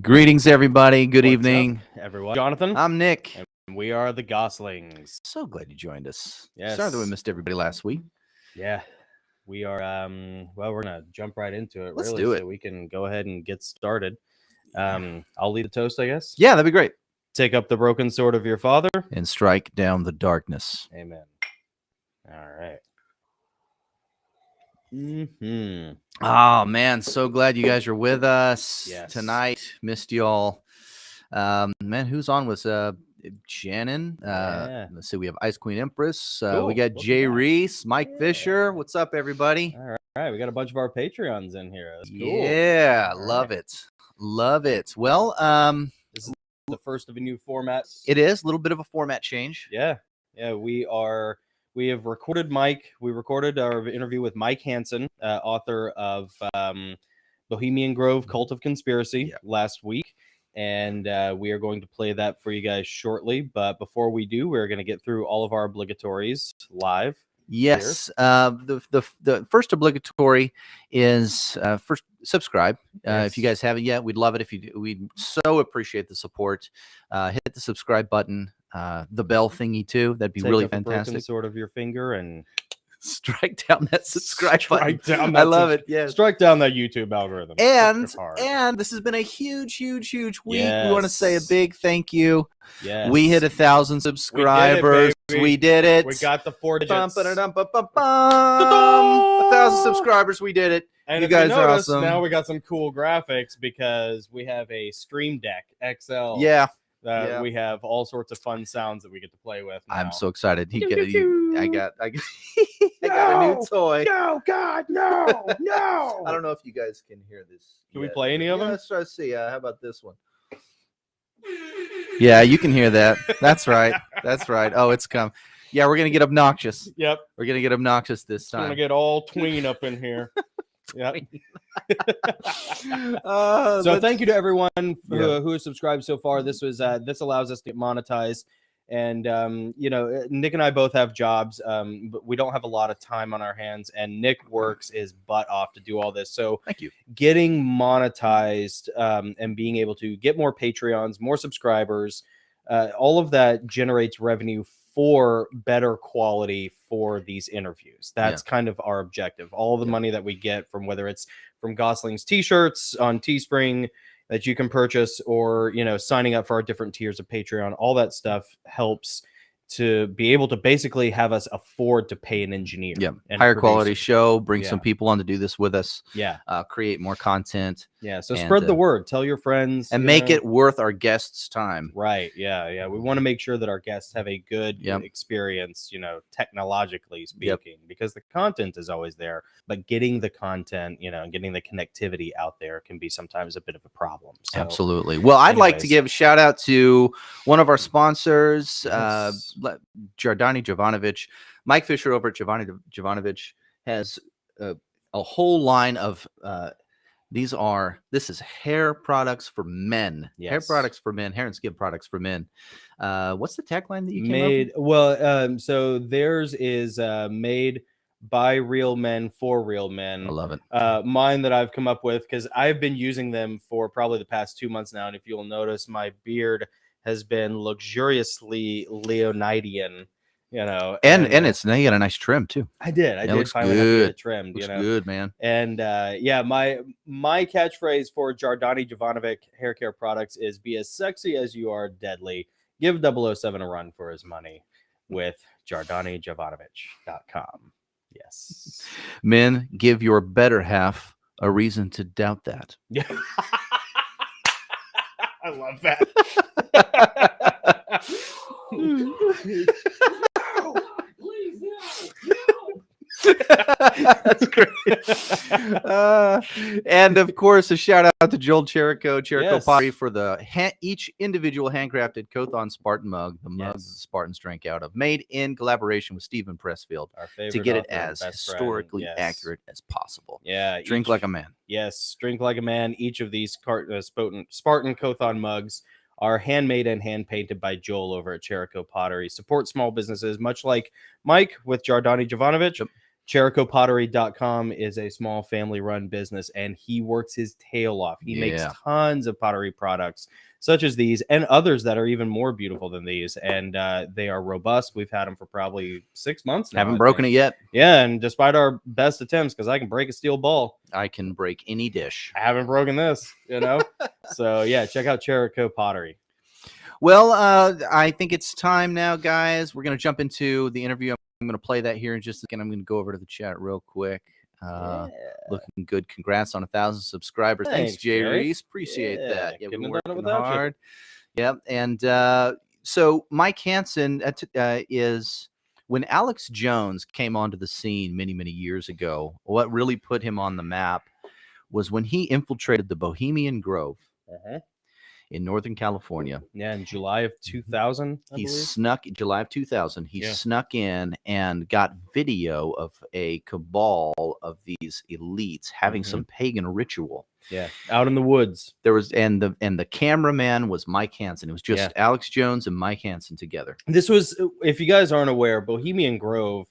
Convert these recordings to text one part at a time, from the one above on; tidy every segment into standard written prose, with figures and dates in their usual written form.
Greetings, everybody. Good What's evening, up, everyone. Jonathan, I'm Nick. and we are the Gosslings. So glad you joined us. Yes. Sorry that we missed everybody last week. Yeah, we are. Well, we're gonna jump right into it. Let's really, do it. So we can go ahead and get started. I'll lead the toast, I guess. Yeah, that'd be great. Take up the broken sword of your father. And strike down the darkness. Amen. All right. Mm-hmm. Oh, man. So glad you guys are with us Yes. tonight. Missed y'all. Man, who's on with Shannon? Yeah. Let's see. We have Ice Queen Empress. Cool. We got Look at Jay that. Reese, Mike Fisher. What's up, everybody? All right. We got a bunch of our Patreons in here. That's cool. Yeah, All love right. it. Love it. Well, This is the first of a new format. it is a little bit of a format change. Yeah. We have recorded Mike. We recorded our interview with Mike Hanson, author of Bohemian Grove, Cult of Conspiracy, last week. And we are going to play that for you guys shortly. But before we do, we're going to get through all of our obligatories live. Yes. The first obligatory is first subscribe. If you guys haven't yet, we'd love it if you do. We'd so appreciate the support. Hit the subscribe button, the bell thingy too. That'd be really fantastic. Sort of your finger and strike down that subscribe button. Down I love it. Yeah. Strike down that YouTube algorithm. And this has been a huge week. We want to say a big thank you. Yes. We hit 1,000 subscribers. We did it. We got the 4 digits. 1,000 subscribers. We did it. And you guys are awesome. Now we got some cool graphics because we have a Stream Deck XL. Yeah. We have all sorts of fun sounds that we get to play with now. I'm so excited. I got a new toy. No, God, no. I don't know if you guys can hear this. Can we play any of them? Let's try to see. How about this one? Yeah, you can hear that. That's right. Oh, it's come. Yeah, we're gonna get obnoxious. Yep. We're gonna get obnoxious this time. We're gonna get all tween up in here. Yep. So thank you to everyone who has subscribed so far. This allows us to get monetized. And Nick and I both have jobs, but we don't have a lot of time on our hands. And Nick works his butt off to do all this. So thank you. Getting monetized and being able to get more Patreons, more subscribers, all of that generates revenue for better quality for these interviews. That's kind of our objective. All the money that we get from, whether it's from Gosslings t-shirts on Teespring that you can purchase, or signing up for our different tiers of Patreon, all that stuff helps to be able to basically have us afford to pay an engineer. And higher quality show, bring some people on to do this with us. Create more content. So spread the word, tell your friends, and make it worth our guests' time. Right. We want to make sure that our guests have a good experience, technologically speaking, because the content is always there, but getting the content, getting the connectivity out there can be sometimes a bit of a problem. So, absolutely. Well, I'd like to give a shout out to one of our sponsors, Jardani Jovanovic. Mike Fisher over at Jardani Jovanovic has a whole line of this is hair products for men. Hair products for men, hair and skin products for men. What's the tagline that you came up with? Well, so theirs is made by real men for real men. I love it. Mine that I've come up with, because I've been using them for probably the past 2 months now, and if you'll notice, my beard has been luxuriously Leonidian. And it's now you got a nice trim too. I did looks finally good. get it trimmed. Looks good, man. And my catchphrase for Jardani Jovanovic hair care products is: be as sexy as you are deadly. Give 007 a run for his money with JardaniJovanovic.com. Yes. Men, give your better half a reason to doubt that. Yeah. I love that. That's great. And of course, a shout out to Joel Cherico Pottery for each individual handcrafted Kothon Spartan mug, the mug the Spartans drank out of, made in collaboration with Stephen Pressfield, our favorite, to get it as historically accurate as possible. Drink like a man. Yes, drink like a man. Each of these Spartan Kothon mugs are handmade and hand painted by Joel over at Cherico Pottery. Support small businesses, much like Mike with Jardani Jovanovic. ChericoPottery.com is a small family-run business, and he works his tail off. He makes tons of pottery products, such as these, and others that are even more beautiful than these. And they are robust. We've had them for probably 6 months now. Haven't broken it yet. Yeah, and despite our best attempts, because I can break a steel ball, I can break any dish. I haven't broken this, So yeah, check out Cherico Pottery. Well, I think it's time now, guys. We're going to jump into the interview. I'm going to play that here in just a second. I'm going to go over to the chat real quick. Looking good. Congrats on 1,000 subscribers. Thanks, Jay Reese. Appreciate that. Yeah, we've been working hard. Yep. And so Mike Hanson is, when Alex Jones came onto the scene many, many years ago, what really put him on the map was when he infiltrated the Bohemian Grove. In Northern California. Yeah, in July of 2000, July of 2000, he snuck in and got video of a cabal of these elites having some pagan ritual. Yeah, out in the woods. There was, and the cameraman was Mike Hanson. It was just Alex Jones and Mike Hanson together. This was, if you guys aren't aware, Bohemian Grove,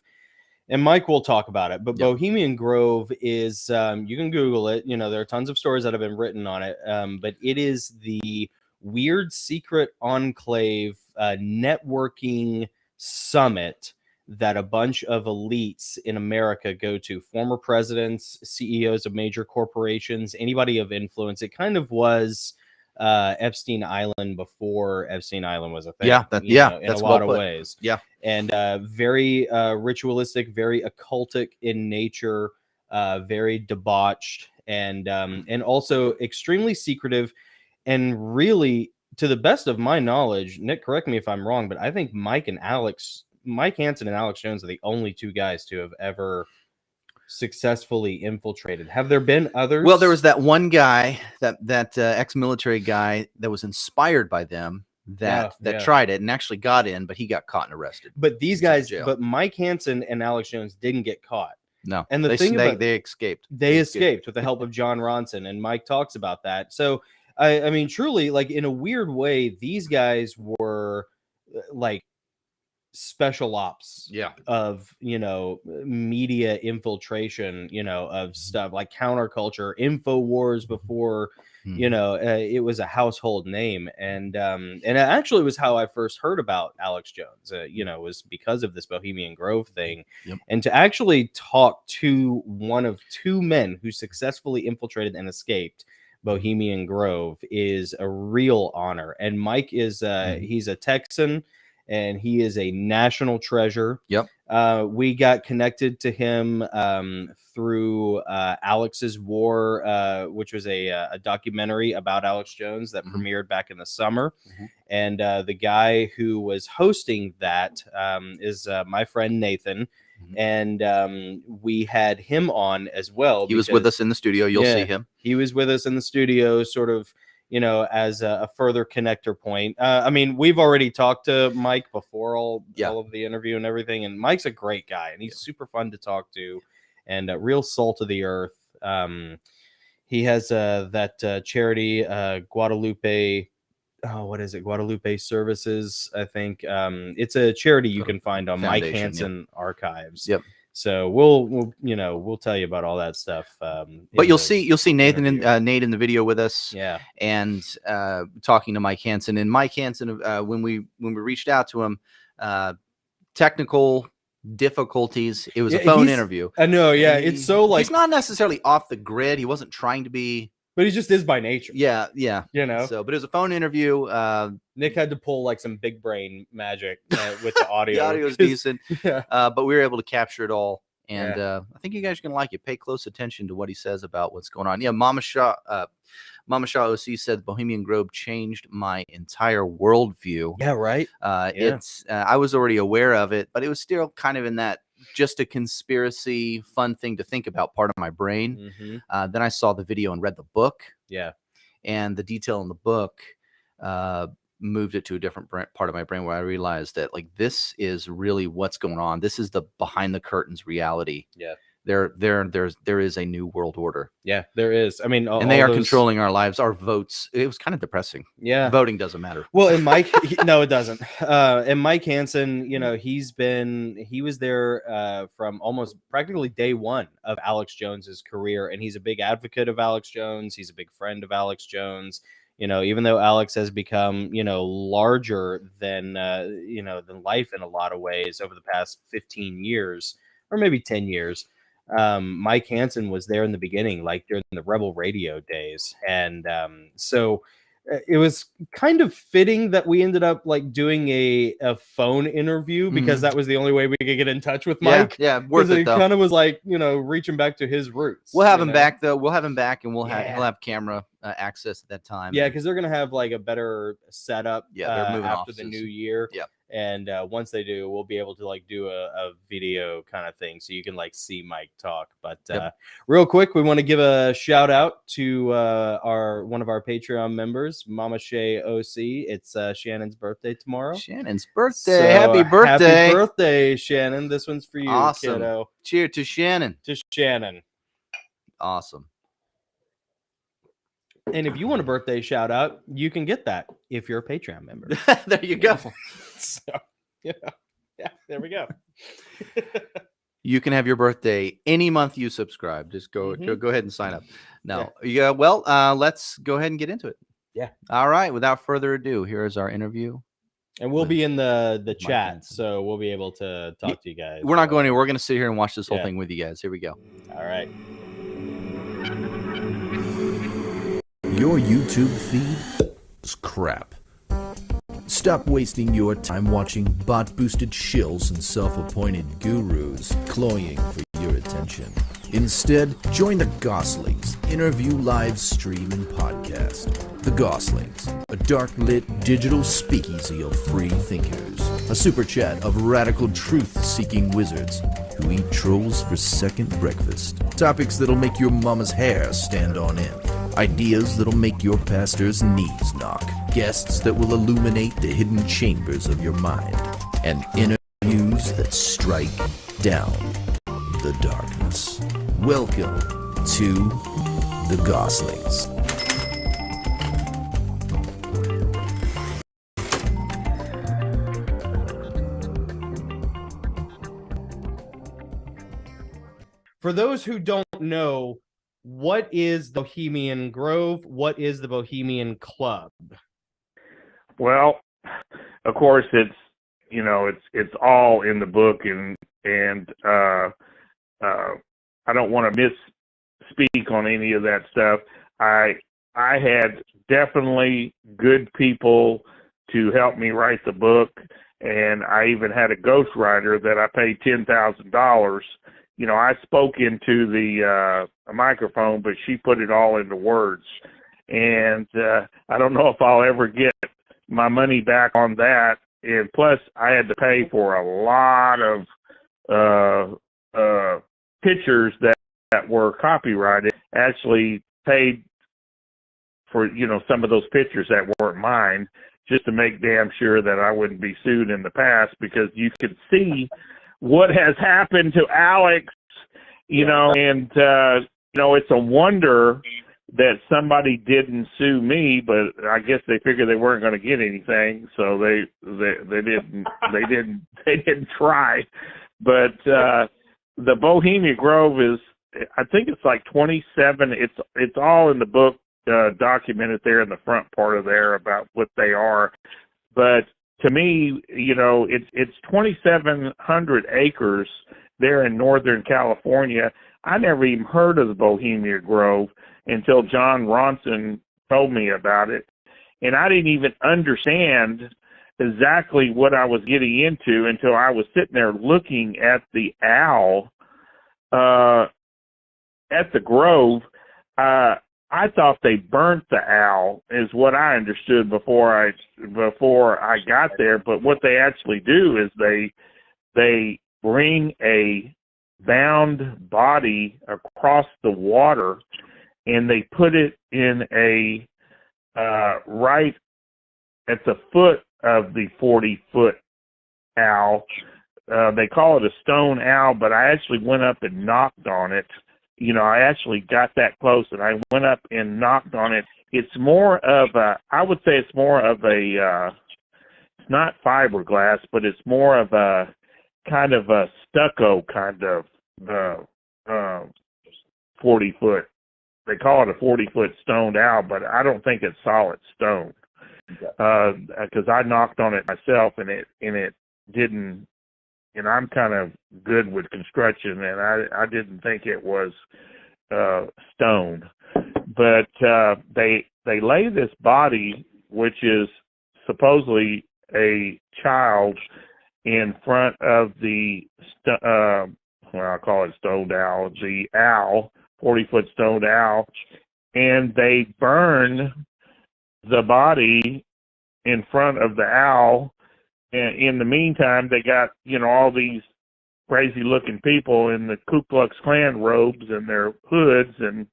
and Mike will talk about it, but Bohemian Grove is, you can Google it. There are tons of stories that have been written on it, but it is the weird secret enclave networking summit that a bunch of elites in America go to. Former presidents, CEOs of major corporations, anybody of influence. It kind of was Epstein Island before Epstein Island was a thing. In a lot of ways. Yeah. And very ritualistic, very occultic in nature, very debauched, and also extremely secretive. And really, to the best of my knowledge, Nick, correct me if I'm wrong, but I think Mike Hanson and Alex Jones are the only two guys to have ever successfully infiltrated. Have there been others? Well, there was that one guy, that ex-military guy that was inspired by them that tried it and actually got in, but he got caught and arrested. But these guys, but Mike Hanson and Alex Jones didn't get caught. No, and the thing about they escaped. They escaped with the help of John Ronson, and Mike talks about that. So I mean, truly, like, in a weird way, these guys were like special ops of media infiltration, of stuff like counterculture, InfoWars before it was a household name. And it actually was how I first heard about Alex Jones. Was because of this Bohemian Grove thing. And to actually talk to one of two men who successfully infiltrated and escaped Bohemian Grove is a real honor. And Mike is he's a Texan, and he is a national treasure. We got connected to him through Alex's War, which was a documentary about Alex Jones that premiered back in the summer. And the guy who was hosting that is my friend Nathan. And we had him on as well. He was with us in the studio. You'll see him. He was with us in the studio, sort of, as a further connector point. I mean, we've already talked to Mike before all of the interview and everything. And Mike's a great guy, and he's super fun to talk to, and a real salt of the earth. He has that charity, Guadalupe. Oh, what is it? Guadalupe Services, I think. It's a charity you can find on Mike Hanson Archives. So we'll tell you about all that stuff. But you'll see Nathan and Nate in the video with us. And talking to Mike Hanson. And Mike Hanson, when we reached out to him, technical difficulties. It was a phone interview. I know. Yeah, it's so like he's not necessarily off the grid. He wasn't trying to be. But he just is by nature. Yeah. So, but it was a phone interview. Nick had to pull like some big brain magic with the audio. The audio is decent, but we were able to capture it all. And I think you guys are gonna like it. Pay close attention to what he says about what's going on. Yeah, Mama Shaw OC said Bohemian Grove changed my entire worldview. Yeah, right. It's I was already aware of it, but it was still kind of in that just a conspiracy fun thing to think about part of my brain. Then I saw the video and read the book. And the detail in the book moved it to a different part of my brain, where I realized that, like, this is really what's going on. This is the behind the curtains reality there is a new world order. Yeah, there is. I mean, and they are controlling our lives, our votes. It was kind of depressing. Yeah, voting doesn't matter. Well, and Mike, no, it doesn't. And Mike Hanson, he was there from almost practically day one of Alex Jones's career, and he's a big advocate of Alex Jones. He's a big friend of Alex Jones. Even though Alex has become, larger than life in a lot of ways over the past 15 years or maybe 10 years. Mike Hanson was there in the beginning, like during the Rebel Radio days. And so it was kind of fitting that we ended up like doing a phone interview because that was the only way we could get in touch with Mike. Yeah, worth it though. Kind of was like, reaching back to his roots. We'll have him back though. We'll have him back, and he'll have camera access at that time. Yeah, because they're gonna have like a better setup. Yeah, they're moving after offices. the new year. Yeah. And once they do, we'll be able to like do a video kind of thing, so you can like see Mike talk. But real quick, we want to give a shout out to one of our Patreon members, Mama Shay OC. It's Shannon's birthday tomorrow. Shannon's birthday! So, happy birthday! Happy birthday, Shannon! This one's for you, awesome. Kiddo. Cheer to Shannon! To Shannon! Awesome. And if you want a birthday shout out, you can get that if you're a Patreon member. There you go. So, yeah, there we go. You can have your birthday any month you subscribe. Just go ahead and sign up. Now, let's go ahead and get into it. Yeah. All right. Without further ado, here is our interview. And we'll be in the chat, so we'll be able to talk to you guys. We're not going anywhere. We're going to sit here and watch this whole thing with you guys. Here we go. All right. Your YouTube feed is crap. Stop wasting your time watching bot-boosted shills and self-appointed gurus cloying for your attention. Instead, join the Gosslings interview live stream and podcast. The Gosslings, a dark-lit digital speakeasy of free thinkers. A super chat of radical truth-seeking wizards who eat trolls for second breakfast. Topics that'll make your mama's hair stand on end. Ideas that'll make your pastor's knees knock. Guests that will illuminate the hidden chambers of your mind. And interviews that strike down the darkness. Welcome to the Gosslings. For those who don't know, what is the Bohemian Grove? What is the Bohemian Club? Well, of course, it's all in the book, and I don't want to misspeak on any of that stuff. I had definitely good people to help me write the book, and I even had a ghostwriter that I paid $10,000. I spoke into the microphone, but she put it all into words. And I don't know if I'll ever get my money back on that. And plus, I had to pay for a lot of pictures that were copyrighted. Actually paid for, some of those pictures that weren't mine, just to make damn sure that I wouldn't be sued in the past, because you could see what has happened to Alex, and it's a wonder that somebody didn't sue me, but I guess they figured they weren't going to get anything, so they didn't try. But the Bohemian Grove is, I think it's like 27. It's all in the book, documented there in the front part of there about what they are. But to me, it's 2,700 acres there in Northern California. I never even heard of the Bohemian Grove until John Ronson told me about it. And I didn't even understand exactly what I was getting into until I was sitting there looking at the owl at the Grove. I thought they burnt the owl, is what I understood before I got there. But what they actually do is they bring a bound body across the water, and they put it in a right at the foot of the 40-foot owl, they call it a stone owl, but I actually went up and knocked on it. I actually got that close, and I went up and knocked on it. It's more of I would say it's more of it's not fiberglass, but it's more of a kind of a stucco kind of 40-foot. They call it a 40-foot stoned owl, but I don't think it's solid stone. Because I knocked on it myself, and it didn't. And I'm kind of good with construction, and I didn't think it was stone. But they lay this body, which is supposedly a child, in front of the I call it stoned owl, the owl, 40-foot stoned owl, and they burn the body in front of the owl. And in the meantime, they got, all these crazy looking people in the Ku Klux Klan robes and their hoods. And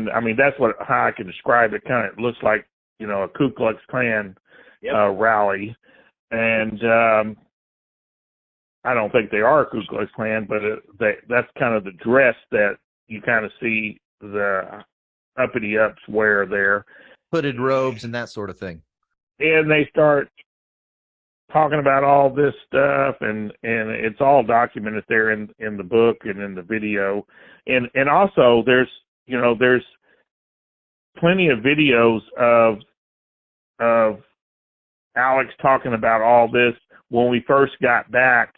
I mean, that's how I can describe it. Kind of looks like, a Ku Klux Klan rally. And I don't think they are a Ku Klux Klan, but that's kind of the dress that you kind of see the uppity ups wear there. Hooded robes and that sort of thing. And they start talking about all this stuff, and it's all documented there in the book and in the video. And also there's plenty of videos of Alex talking about all this when we first got back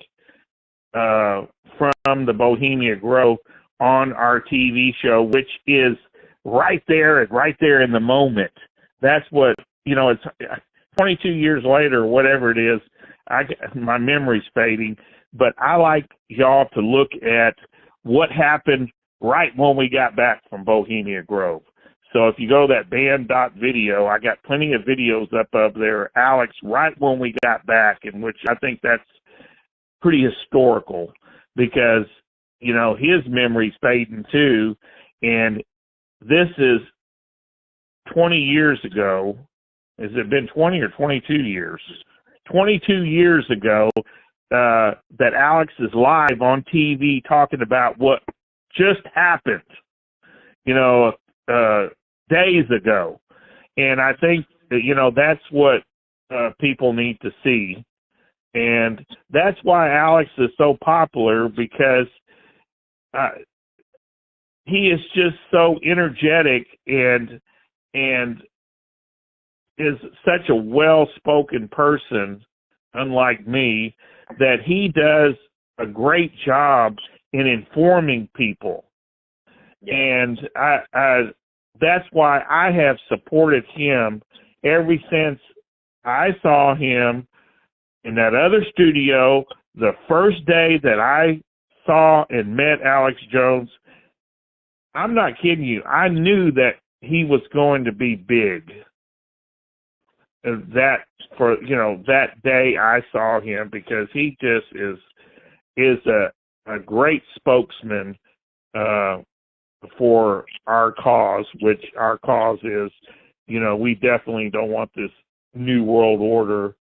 from the Bohemian Grove on our TV show, which is right there in the moment. That's what, it's 22 years later, whatever it is, my memory's fading, but I like y'all to look at what happened right when we got back from Bohemian Grove. So if you go to that band.video, I got plenty of videos up there, Alex, right when we got back, in which I think that's pretty historical because, his memory's fading too. And this is 20 years ago. Has it been 20 or 22 years? 22 years ago that Alex is live on TV talking about what just happened, days ago. And I think that, that's what people need to see. And that's why Alex is so popular, because he is just so energetic and is such a well-spoken person, unlike me, that he does a great job in informing people. And that's why I have supported him ever since I saw him in that other studio the first day that I saw and met Alex Jones. I'm not kidding you. I knew that he was going to be big. That day I saw him, because he just is a great spokesman for our cause, which our cause is, we definitely don't want this new world order,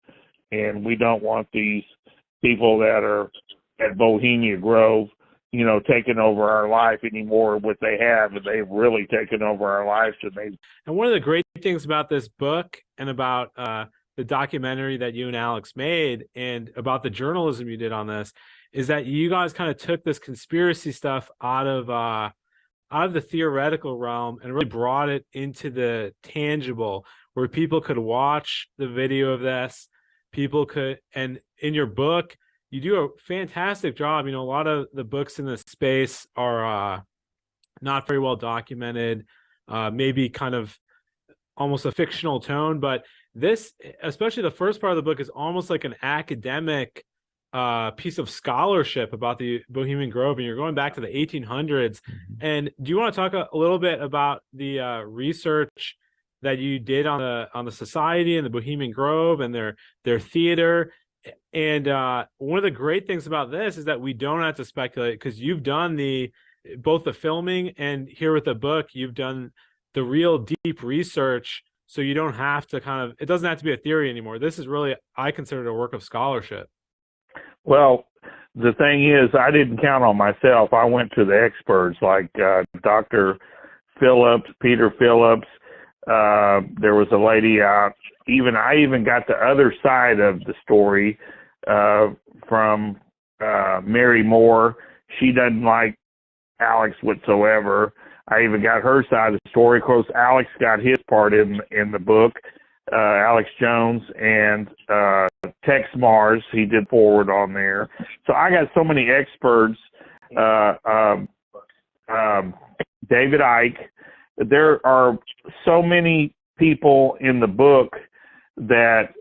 and we don't want these people that are at Bohemian Grove, taking over our life anymore. What they have, and they've really taken over our lives. And one of the great things about this book and about the documentary that you and Alex made, and about the journalism you did on this, is that you guys kind of took this conspiracy stuff out of the theoretical realm and really brought it into the tangible, where people could watch the video of this. People could, and in your book, you do a fantastic job. A lot of the books in this space are not very well documented, maybe kind of almost a fictional tone, but this, especially the first part of the book, is almost like an academic piece of scholarship about the Bohemian Grove, and you're going back to the 1800s. And do you want to talk a little bit about the research that you did on the society and the Bohemian Grove and their theater? And one of the great things about this is that we don't have to speculate, because you've done both the filming and here with the book, you've done the real deep research. So you don't have to it doesn't have to be a theory anymore. This is really, I consider it a work of scholarship. Well, the thing is, I didn't count on myself. I went to the experts like Dr. Phillips, Peter Phillips. There was a lady out. I even got the other side of the story from Mary Moore. She doesn't like Alex whatsoever. I even got her side of the story. Of course, Alex got his part in the book. Alex Jones and Tex Mars, he did forward on there. So I got so many experts. David Icke. There are so many people in the book that,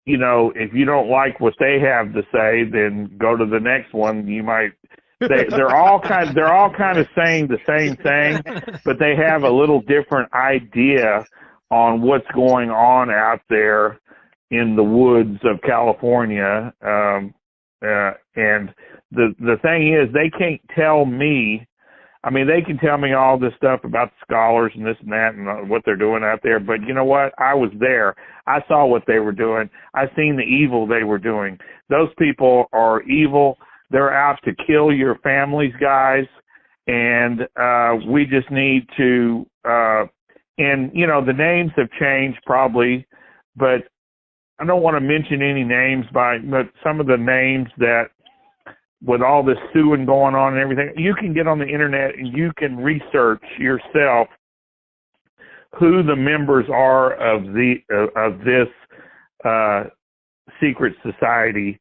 you know, if you don't like what they have to say, then go to the next one. You might. They're all kind of saying the same thing, but they have a little different idea on what's going on out there in the woods of California. And the thing is, they can't tell me. I mean, they can tell me all this stuff about the scholars and this and that and what they're doing out there. But you know what? I was there. I saw what they were doing. I seen the evil they were doing. Those people are evil. They're out to kill your families, guys. And we just need to, and, you know, the names have changed probably, but I don't want to mention any names but some of the names that, with all this suing going on and everything, you can get on the internet and you can research yourself who the members are of this secret society.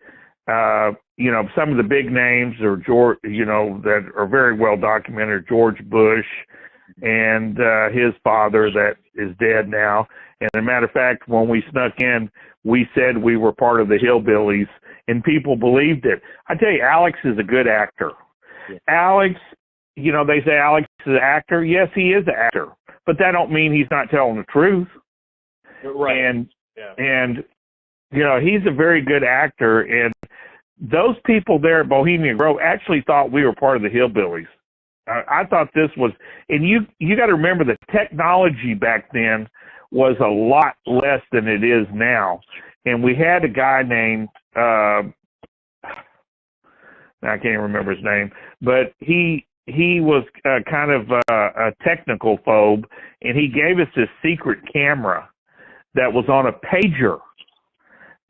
You know, some of the big names are George, you know, that are very well documented. George Bush and his father that is dead now. And as a matter of fact, when we snuck in, we said we were part of the hillbillies, and people believed it. I tell you, Alex is a good actor. Yeah. Alex, you know, they say Alex is an actor. Yes, he is an actor, but that don't mean he's not telling the truth. Right. And you know, he's a very good actor. And those people there at Bohemian Grove actually thought we were part of the hillbillies. I thought this was, and you got to remember the technology back then was a lot less than it is now. And we had a guy named, I can't remember his name, but he was kind of a technical phobe, and he gave us this secret camera that was on a pager.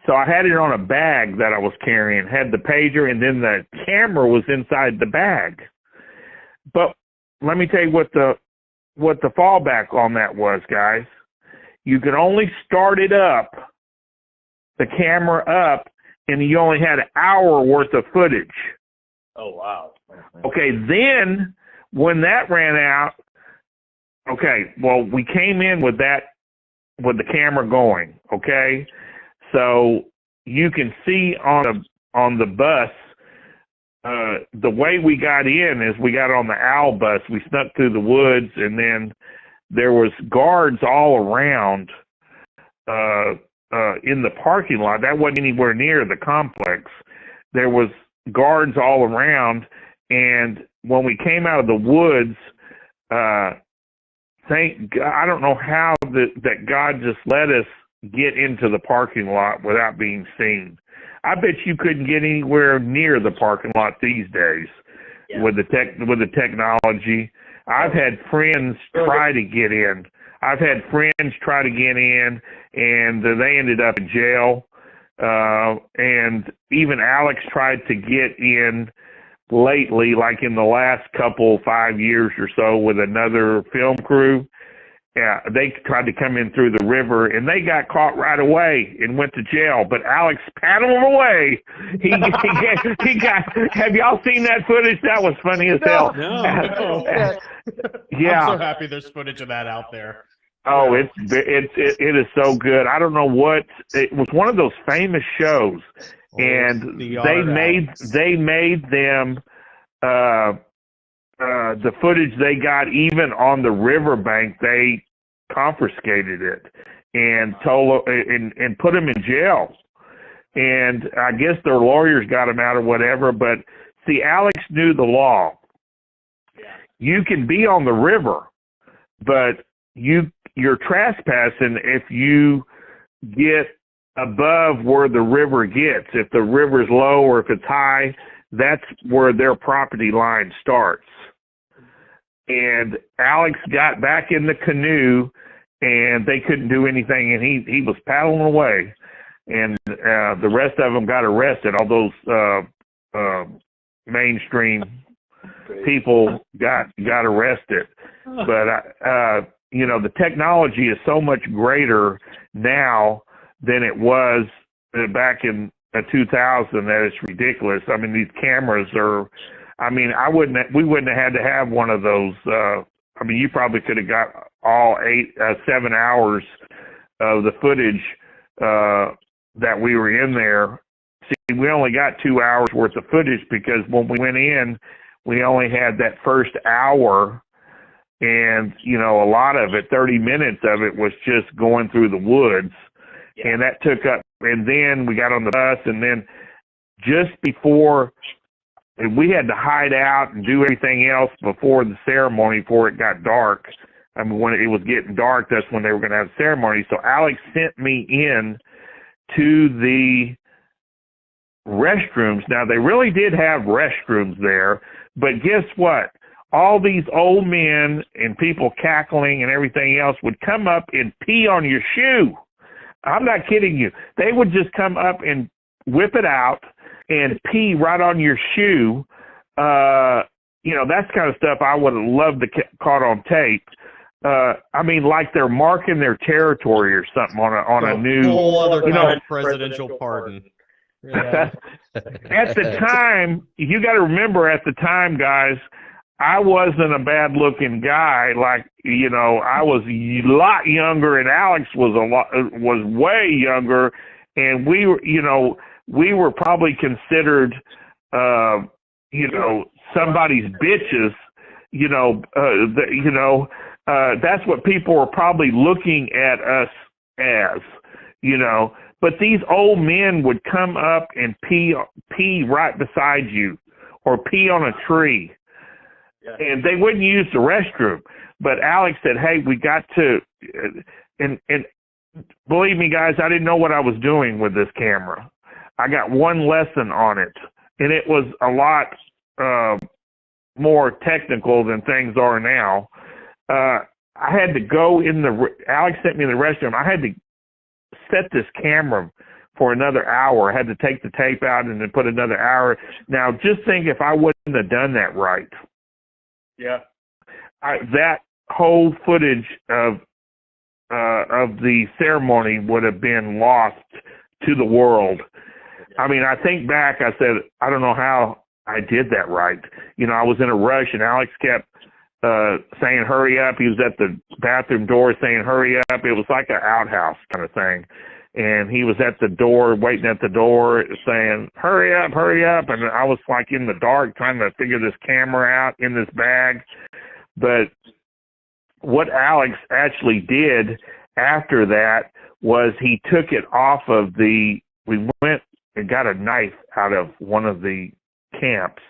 So I had it on a bag that I was carrying, had the pager, and then the camera was inside the bag. But let me tell you what the fallback on that was, guys. You could only start it up, the camera up, and you only had an hour worth of footage. Oh, wow. Okay, then when that ran out, okay, well, we came in with the camera going, okay? So you can see on the bus, the way we got in is we got on the owl bus. We snuck through the woods, and then there was guards all around in the parking lot. That wasn't anywhere near the complex. There was guards all around, and when we came out of the woods, thank God, I don't know how that God just let us get into the parking lot without being seen. I bet you couldn't get anywhere near the parking lot these days with the technology. I've had friends try to get in. I've had friends try to get in, and they ended up in jail. And even Alex tried to get in lately, like in the last 5 years or so, with another film crew. Yeah, they tried to come in through the river, and they got caught right away and went to jail. But Alex paddled them away. He got. Have y'all seen that footage? That was funny as hell. No. Yeah. I'm so happy there's footage of that out there. Oh, it is so good. I don't know what it was. One of those famous shows, and they made them. The footage they got, even on the riverbank, they confiscated it and and put them in jail. And I guess their lawyers got them out or whatever. But see, Alex knew the law. You can be on the river, but you're trespassing if you get above where the river gets. If the river's low or if it's high, that's where their property line starts. And Alex got back in the canoe, and they couldn't do anything, and he was paddling away. And the rest of them got arrested. All those mainstream people got arrested. But you know, the technology is so much greater now than it was back in 2000 that it's ridiculous. I mean, these cameras are. I mean, we wouldn't have had to have one of those. I mean, you probably could have got all 7 hours of the footage that we were in there. See, we only got 2 hours worth of footage because when we went in, we only had that first hour. And, you know, a lot of it, 30 minutes of it was just going through the woods. Yeah. And that took up, and then we got on the bus, and then just before, we had to hide out and do everything else before the ceremony, before it got dark. I mean, when it was getting dark, that's when they were going to have the ceremony. So Alex sent me in to the restrooms. Now, they really did have restrooms there, but guess what? All these old men and people cackling and everything else would come up and pee on your shoe. I'm not kidding you. They would just come up and whip it out and pee right on your shoe. You know, that's kind of stuff I would have loved to caught on tape. I mean, like they're marking their territory or something on a new whole other kind of presidential pardon. Yeah. At the time, you got to remember, at the time, guys, I wasn't a bad-looking guy. Like, you know, I was a lot younger, and Alex was way younger, and we were, you know, we were probably considered, you know, somebody's bitches. You know, that's what people were probably looking at us as. You know, but these old men would come up and pee right beside you, or pee on a tree. Yeah. And they wouldn't use the restroom. But Alex said, hey, we got to, and believe me, guys, I didn't know what I was doing with this camera. I got one lesson on it, and it was a lot more technical than things are now. I had to go in Alex sent me in the restroom. I had to set this camera for another hour. I had to take the tape out and then put another hour. Now, just think if I wouldn't have done that right. Yeah. That whole footage of the ceremony would have been lost to the world. I mean, I think back, I said, I don't know how I did that right. You know, I was in a rush, and Alex kept saying, hurry up. He was at the bathroom door saying, hurry up. It was like an outhouse kind of thing. And he was at the door, waiting at the door, saying, hurry up, hurry up. And I was like in the dark trying to figure this camera out in this bag. But what Alex actually did after that was he took it off of we went and got a knife out of one of the camps,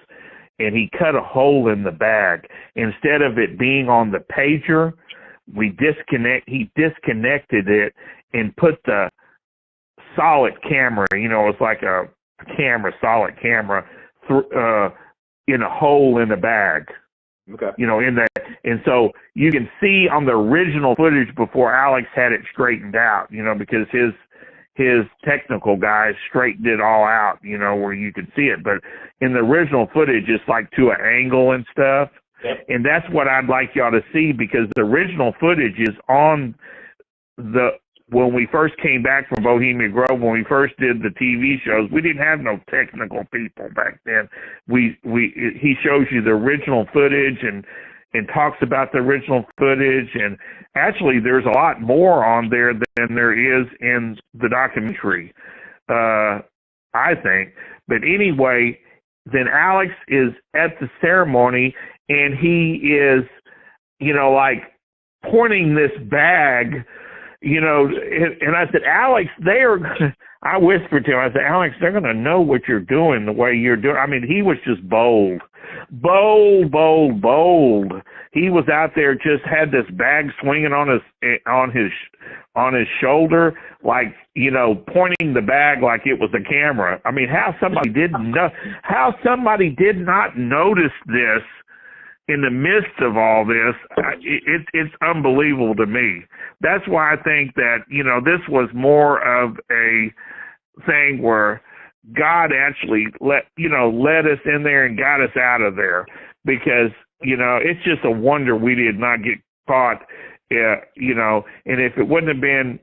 and he cut a hole in the bag. Instead of it being on the pager, he disconnected it and put the solid camera, you know, it's like a solid camera, in a hole in the bag. Okay. You know, in that, and so you can see on the original footage before Alex had it straightened out, you know, because his technical guys straightened it all out, you know, where you could see it. But in the original footage, it's like to an angle and stuff. Yep. And that's what I'd like y'all to see, because the original footage is on when we first came back from Bohemian Grove, when we first did the TV shows, we didn't have no technical people back then. He shows you the original footage and talks about the original footage, and actually there's a lot more on there than there is in the documentary, I think. But anyway, then Alex is at the ceremony, and he is, you know, like pointing this bag, you know, and I said, Alex, I whispered to him, I said, Alex, they're going to know what you're doing the way you're doing. I mean, he was just bold. He was out there, just had this bag swinging on his on his shoulder, like, you know, pointing the bag like it was a camera. I mean, how somebody did not notice this in the midst of all this, it's unbelievable to me. That's why I think that, you know, this was more of a thing where God actually led us in there and got us out of there, because, you know, it's just a wonder we did not get caught, you know, and if it wouldn't have been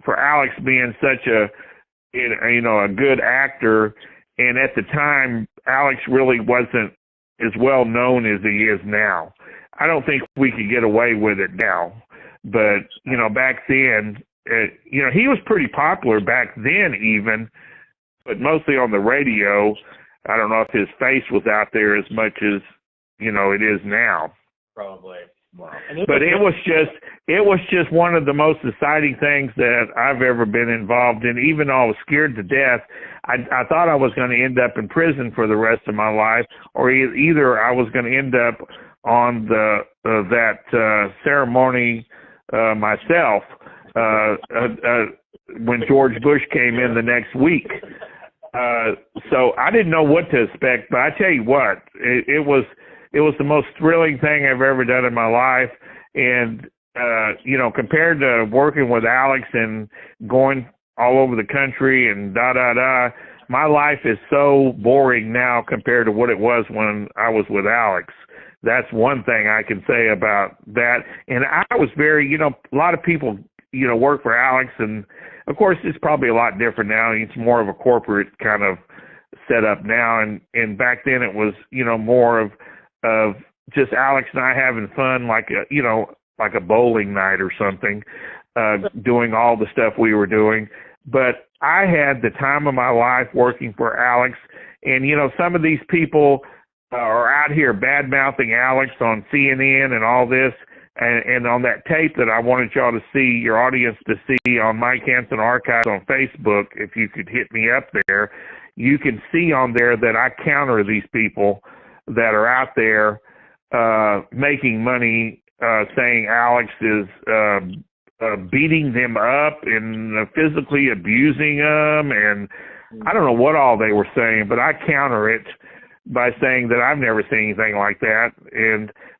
for Alex being such a good actor, and at the time, Alex really wasn't as well known as he is now. I don't think we could get away with it now, but, you know, back then, you know, he was pretty popular back then even, but mostly on the radio. I don't know if his face was out there as much as, you know, it is now. Probably. Wow. But it was just one of the most exciting things that I've ever been involved in. Even though I was scared to death, I thought I was going to end up in prison for the rest of my life, or either I was going to end up on that ceremony myself when George Bush came in the next week. So I didn't know what to expect, but I tell you what, it was the most thrilling thing I've ever done in my life. And, you know, compared to working with Alex and going all over the country and my life is so boring now compared to what it was when I was with Alex. That's one thing I can say about that. And I was very, you know, a lot of people, you know, work for Alex, and of course it's probably a lot different now. It's more of a corporate kind of setup now. And back then it was, you know, more of just Alex and I having fun, like a bowling night or something, doing all the stuff we were doing. But I had the time of my life working for Alex. And, you know, some of these people are out here bad-mouthing Alex on CNN and all this. And on that tape that I wanted y'all to see, your audience to see on Mike Hanson Archives on Facebook, if you could hit me up there, you can see on there that I counter these people that are out there making money, saying Alex is beating them up and physically abusing them, and I don't know what all they were saying, but I counter it by saying that I've never seen anything like that.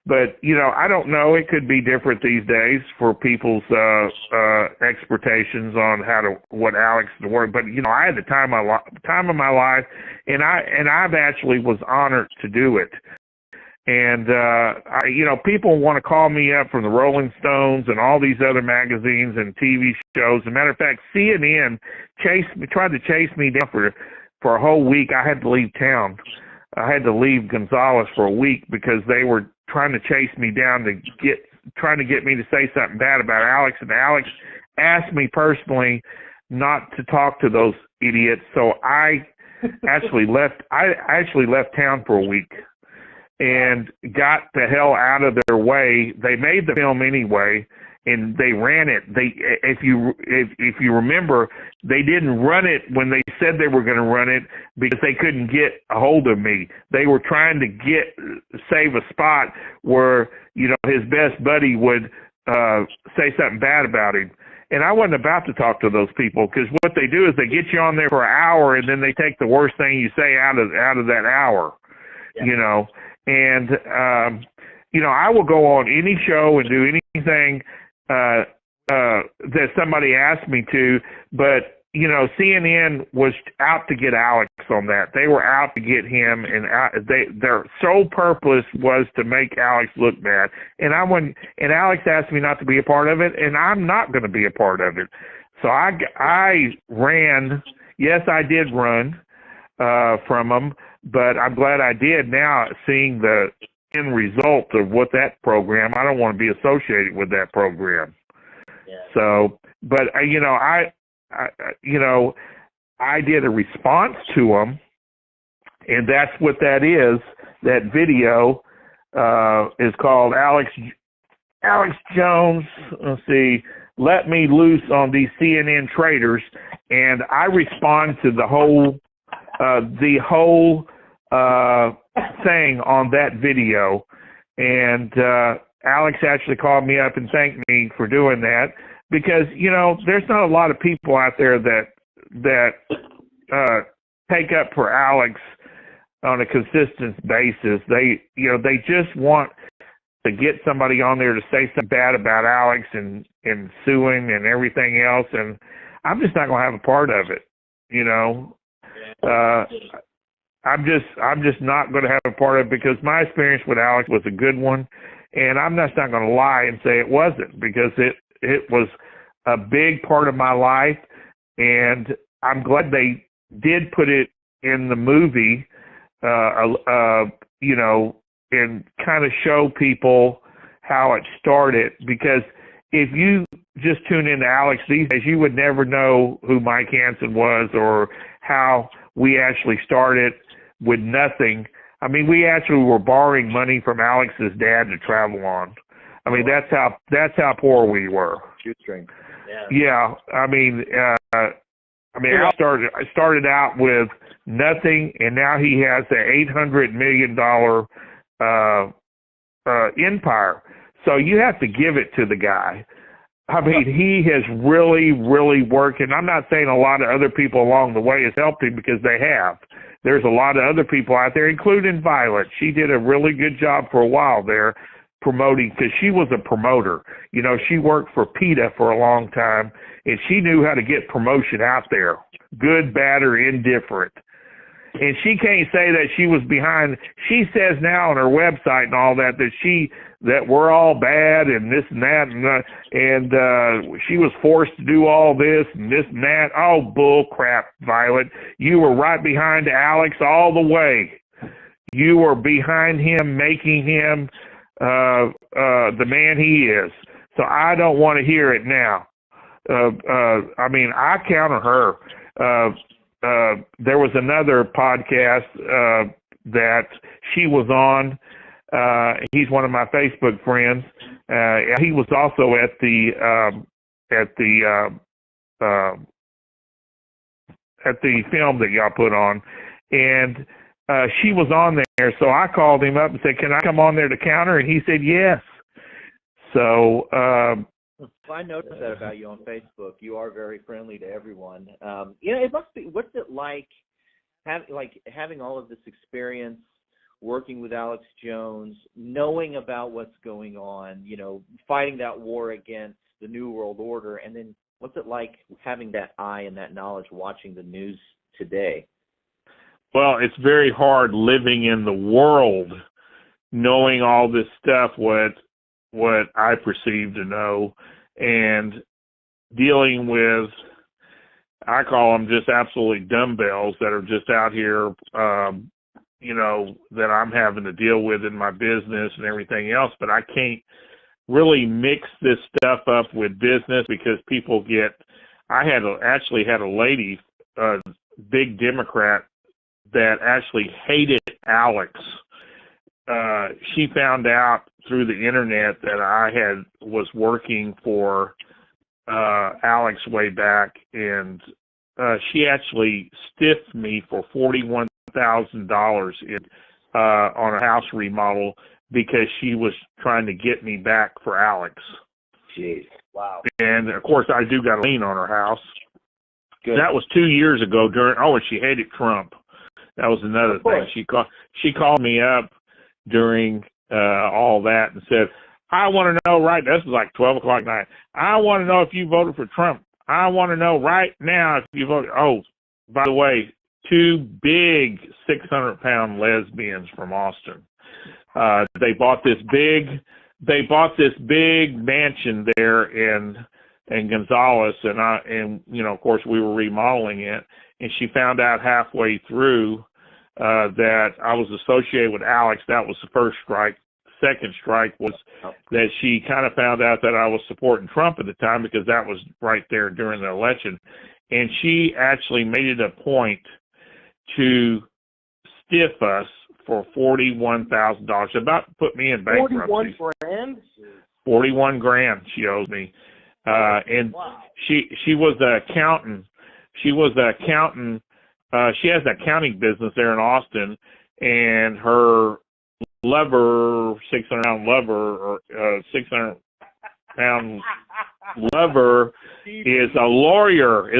But you know, I don't know. It could be different these days for people's expectations on what Alex is worth. But you know, I had the time of my life, and I've actually was honored to do it. And you know, people want to call me up from the Rolling Stones and all these other magazines and TV shows. As a matter of fact, CNN tried to chase me down for a whole week. I had to leave town. I had to leave Gonzales for a week because they were trying to chase me down trying to get me to say something bad about Alex. And Alex asked me personally not to talk to those idiots. So I actually left town for a week and got the hell out of their way. They made the film anyway, and they ran it. If you remember, they didn't run it when they said they were going to run it because they couldn't get a hold of me. They were trying to save a spot where, you know, his best buddy would say something bad about him. And I wasn't about to talk to those people, because what they do is they get you on there for an hour, and then they take the worst thing you say out of that hour, yeah. You know. And, you know, I will go on any show and do anything that somebody asked me to, but, you know, CNN was out to get Alex on that. They were out to get him, and their sole purpose was to make Alex look bad. And Alex asked me not to be a part of it, and I'm not going to be a part of it. So I ran. Yes, I did run from them, but I'm glad I did. Now, seeing the end result of what that program, I don't want to be associated with that program. Yeah. So, but you know, I did a response to them, and that's what that is. That video is called Alex Jones. Let's see, let me loose on these CNN traitors, and I respond to the whole thing on that video. And Alex actually called me up and thanked me for doing that. because, you know, there's not a lot of people out there that take up for Alex on a consistent basis. They just want to get somebody on there to say something bad about Alex and sue him and everything else, and I'm just not going to have a part of it, you know. I'm just not going to have a part of it, because my experience with Alex was a good one, and I'm just not going to lie and say it wasn't, because it was a big part of my life, and I'm glad they did put it in the movie, you know, and kind of show people how it started, because if you just tune into Alex these days, you would never know who Mike Hanson was or how we actually started with nothing. I mean, we actually were borrowing money from Alex's dad to travel on. I mean, that's how poor we were. Shoestring. Yeah. Yeah. I mean, Alex started out with nothing, and now he has an $800 million empire. So you have to give it to the guy. I mean, he has really, really worked, and I'm not saying a lot of other people along the way has helped him, because they have. There's a lot of other people out there, including Violet. She did a really good job for a while there promoting, because she was a promoter. You know, she worked for PETA for a long time, and she knew how to get promotion out there, good, bad, or indifferent. And she can't say that she was behind. She says now on her website and all that that we're all bad and this and that, and she was forced to do all this and this and that. Oh, bull crap, Violet. You were right behind Alex all the way. You were behind him, making him the man he is. So I don't want to hear it now. I mean, I counter her. There was another podcast that she was on. He's one of my Facebook friends. He was also at the film that y'all put on, and she was on there. So I called him up and said, "Can I come on there to counter?" And he said yes. So. I noticed that about you on Facebook. You are very friendly to everyone. You know, it must be. What's it like having all of this experience, working with Alex Jones, knowing about what's going on, you know, fighting that war against the New World Order, and then what's it like having that eye and that knowledge watching the news today? Well, it's very hard living in the world, knowing all this stuff, what I perceive to know, and dealing with, I call them just absolutely dumbbells that are just out here, you know, that I'm having to deal with in my business and everything else. But I can't really mix this stuff up with business, because people get, I actually had a lady, big Democrat, that actually hated Alex. She found out through the internet that I was working for Alex way back, and she actually stiffed me for $41,000 on a house remodel, because she was trying to get me back for Alex. Jeez, wow! And of course, I do got a lien on her house. Good. That was 2 years ago. And she hated Trump. That was another thing. She called me up during all that and said, I want to know right, this was like 12 o'clock at night, I want to know if you voted for Trump. I want to know right now if you voted. Oh, by the way, 2 big 600-pound lesbians from Austin. They bought this big mansion there in Gonzales, and you know, of course, we were remodeling it, and she found out halfway through that I was associated with Alex. That was the first strike. Second strike was that she kind of found out that I was supporting Trump at the time, because that was right there during the election. And she actually made it a point to stiff us for $41,000. About to put me in bankruptcy. 41 grand she owes me. And wow. She was an accountant. She was an accountant. She has an accounting business there in Austin, and her lover, 600-pound lover, or 600-pound lover is a lawyer.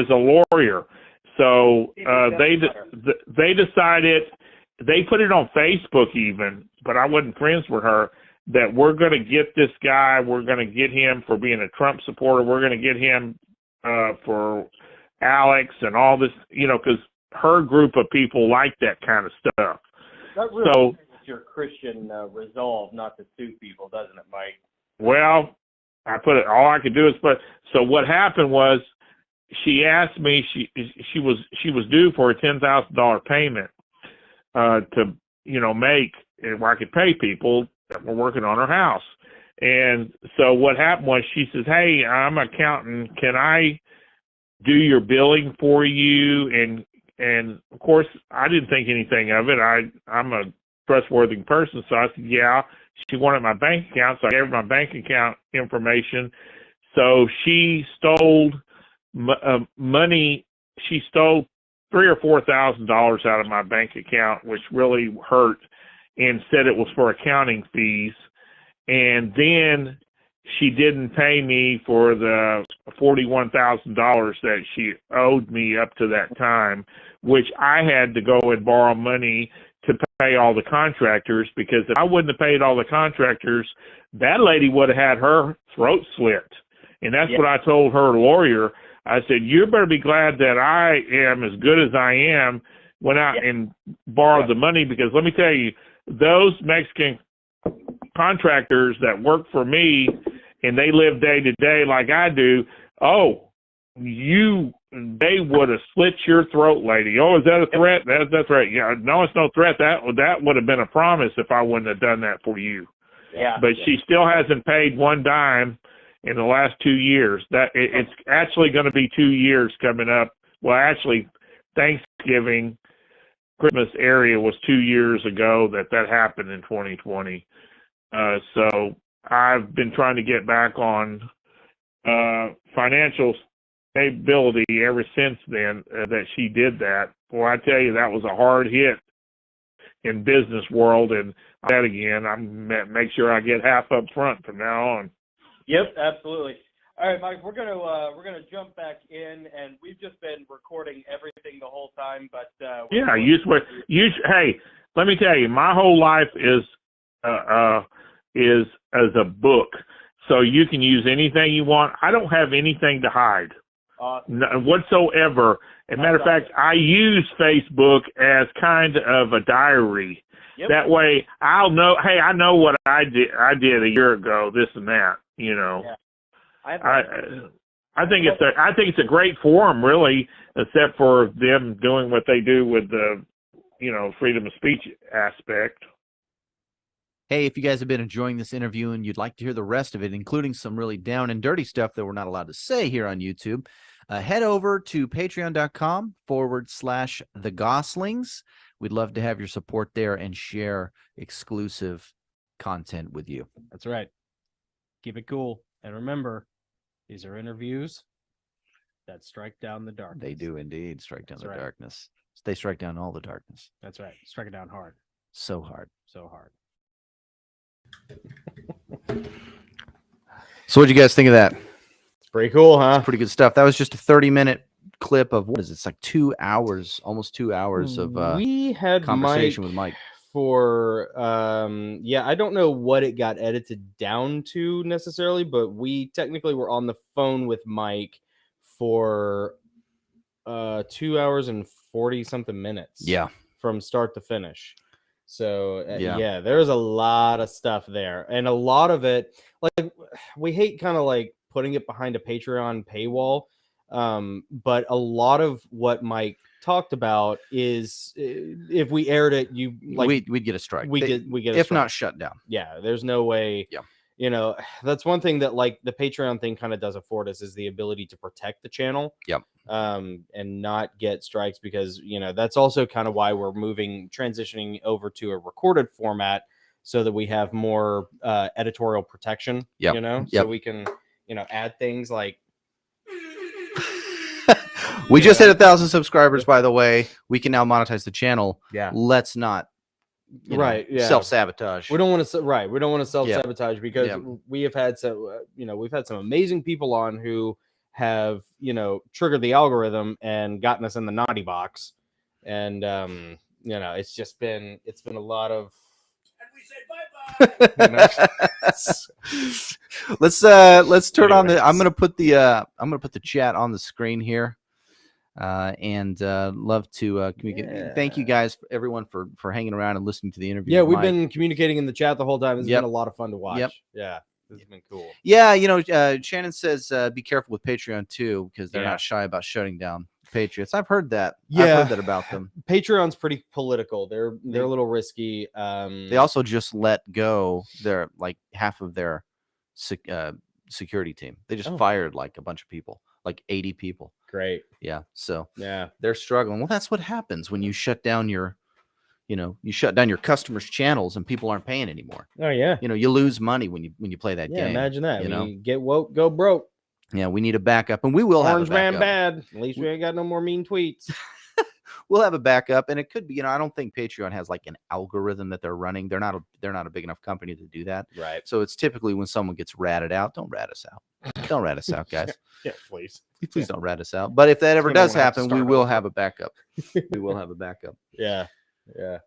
So they decided, they put it on Facebook even, but I wasn't friends with her, that we're going to get this guy, we're going to get him for being a Trump supporter, we're going to get him for Alex and all this, because her group of people like that kind of stuff. That really is your Christian resolve not to sue people, doesn't it, Mike? Well, all I could do is so what happened was, she asked me, she was due for a $10,000 payment to make, where I could pay people that were working on her house. And so what happened was, she says, "Hey, I'm an accountant. Can I do your billing for you?" And of course, I didn't think anything of it. I'm a trustworthy person, so I said, "Yeah." She wanted my bank account, so I gave her my bank account information. So she stole money. She stole $3,000 or $4,000 out of my bank account, which really hurt, and said it was for accounting fees. And then she didn't pay me for the $41,000 that she owed me up to that time, which I had to go and borrow money to pay all the contractors, because if I wouldn't have paid all the contractors, that lady would have had her throat slit. And that's what I told her lawyer. I said, "You better be glad that I am as good as I am, went out and borrowed the money, because let me tell you, those Mexican contractors that work for me and they live day to day like I do, they would have slit your throat, lady. Oh, is that a threat? That's right. Yeah, no, it's no threat. That would have been a promise if I wouldn't have done that for you." Yeah. But she still hasn't paid one dime in the last 2 years. It's actually going to be 2 years coming up. Well, actually, Thanksgiving, Christmas area was 2 years ago that happened in 2020. So I've been trying to get back on financial stability ever since then, that she did that. Well, I tell you, that was a hard hit in business world, and that again, I'm make sure I get half up front from now on. Yep, absolutely. All right, Mike, we're gonna jump back in, and we've just been recording everything the whole time. But hey, let me tell you, my whole life is as a book, so you can use anything you want. I don't have anything to hide. Awesome. Whatsoever. As a matter of fact, I use Facebook as kind of a diary. Yep. That way, I'll know. Hey, I know what I did a year ago. This and that. Yeah. I think it's a great forum, really, except for them doing what they do with the, freedom of speech aspect. Hey, if you guys have been enjoying this interview and you'd like to hear the rest of it, including some really down and dirty stuff that we're not allowed to say here on YouTube, head over to patreon.com/the Gosslings. We'd love to have your support there and share exclusive content with you. That's right. Keep it cool. And remember, these are interviews that strike down the darkness. They do indeed strike down darkness. They strike down all the darkness. That's right. Strike it down hard. So hard. So hard. So what'd you guys think of that? Pretty cool, huh? Pretty good stuff. That was just a 30-minute clip of, what is it? It's like 2 hours, almost 2 hours of we had conversation with Mike. For I don't know what it got edited down to necessarily, but we technically were on the phone with Mike for 2 hours and 40 something minutes. Yeah. From start to finish. So there's a lot of stuff there, and a lot of it, like, we hate kind of like putting it behind a Patreon paywall, but a lot of what Mike talked about is, if we aired it, we'd get a strike. We get if not shut down. Yeah, there's no way. Yeah. That's one thing that, like, the Patreon thing kind of does afford us, is the ability to protect the channel. Yep. And not get strikes, because, that's also kind of why we're transitioning over to a recorded format, so that we have more editorial protection. Yep. So we can, add things like. We just hit 1,000 subscribers, by the way. We can now monetize the channel. Yeah. Let's not Right, yeah. self-sabotage. We don't want to we don't want to self-sabotage because we have had we've had some amazing people on who have triggered the algorithm and gotten us in the naughty box, and it's been a lot of let's turn on the. Anyways. I'm gonna put the chat on the screen here, and love to communicate. Thank you guys, everyone, for hanging around and listening to the interview. Yeah, with we've Mike. been communicating in the chat the whole time. It's been a lot of fun to watch. Yeah, this has been cool. Yeah, Shannon says be careful with Patreon too, because they're Yeah. not shy about shutting down Patriots. I've heard that. Yeah. I've heard that about them. Patreon's pretty political. They're a little risky. They also just let go their half of their security team. They just fired a bunch of people, 80 people. Great. Yeah. So yeah, they're struggling. Well, that's what happens when you shut down your customers' channels and people aren't paying anymore. Oh yeah. You lose money when you play that game. Imagine that. Get woke, go broke. Yeah, we need a backup, and we will Orange have a backup. man bad. At least we ain't got no more mean tweets. We'll have a backup, and it could be. I don't think Patreon has an algorithm that they're running. They're not a big enough company to do that. Right. So it's typically when someone gets ratted out. Don't rat us out. Don't rat us out, guys. Yeah, please. Please don't rat us out. But if that ever does We'll have to happen, we start will over. have a backup. We will have a backup. Yeah. Yeah.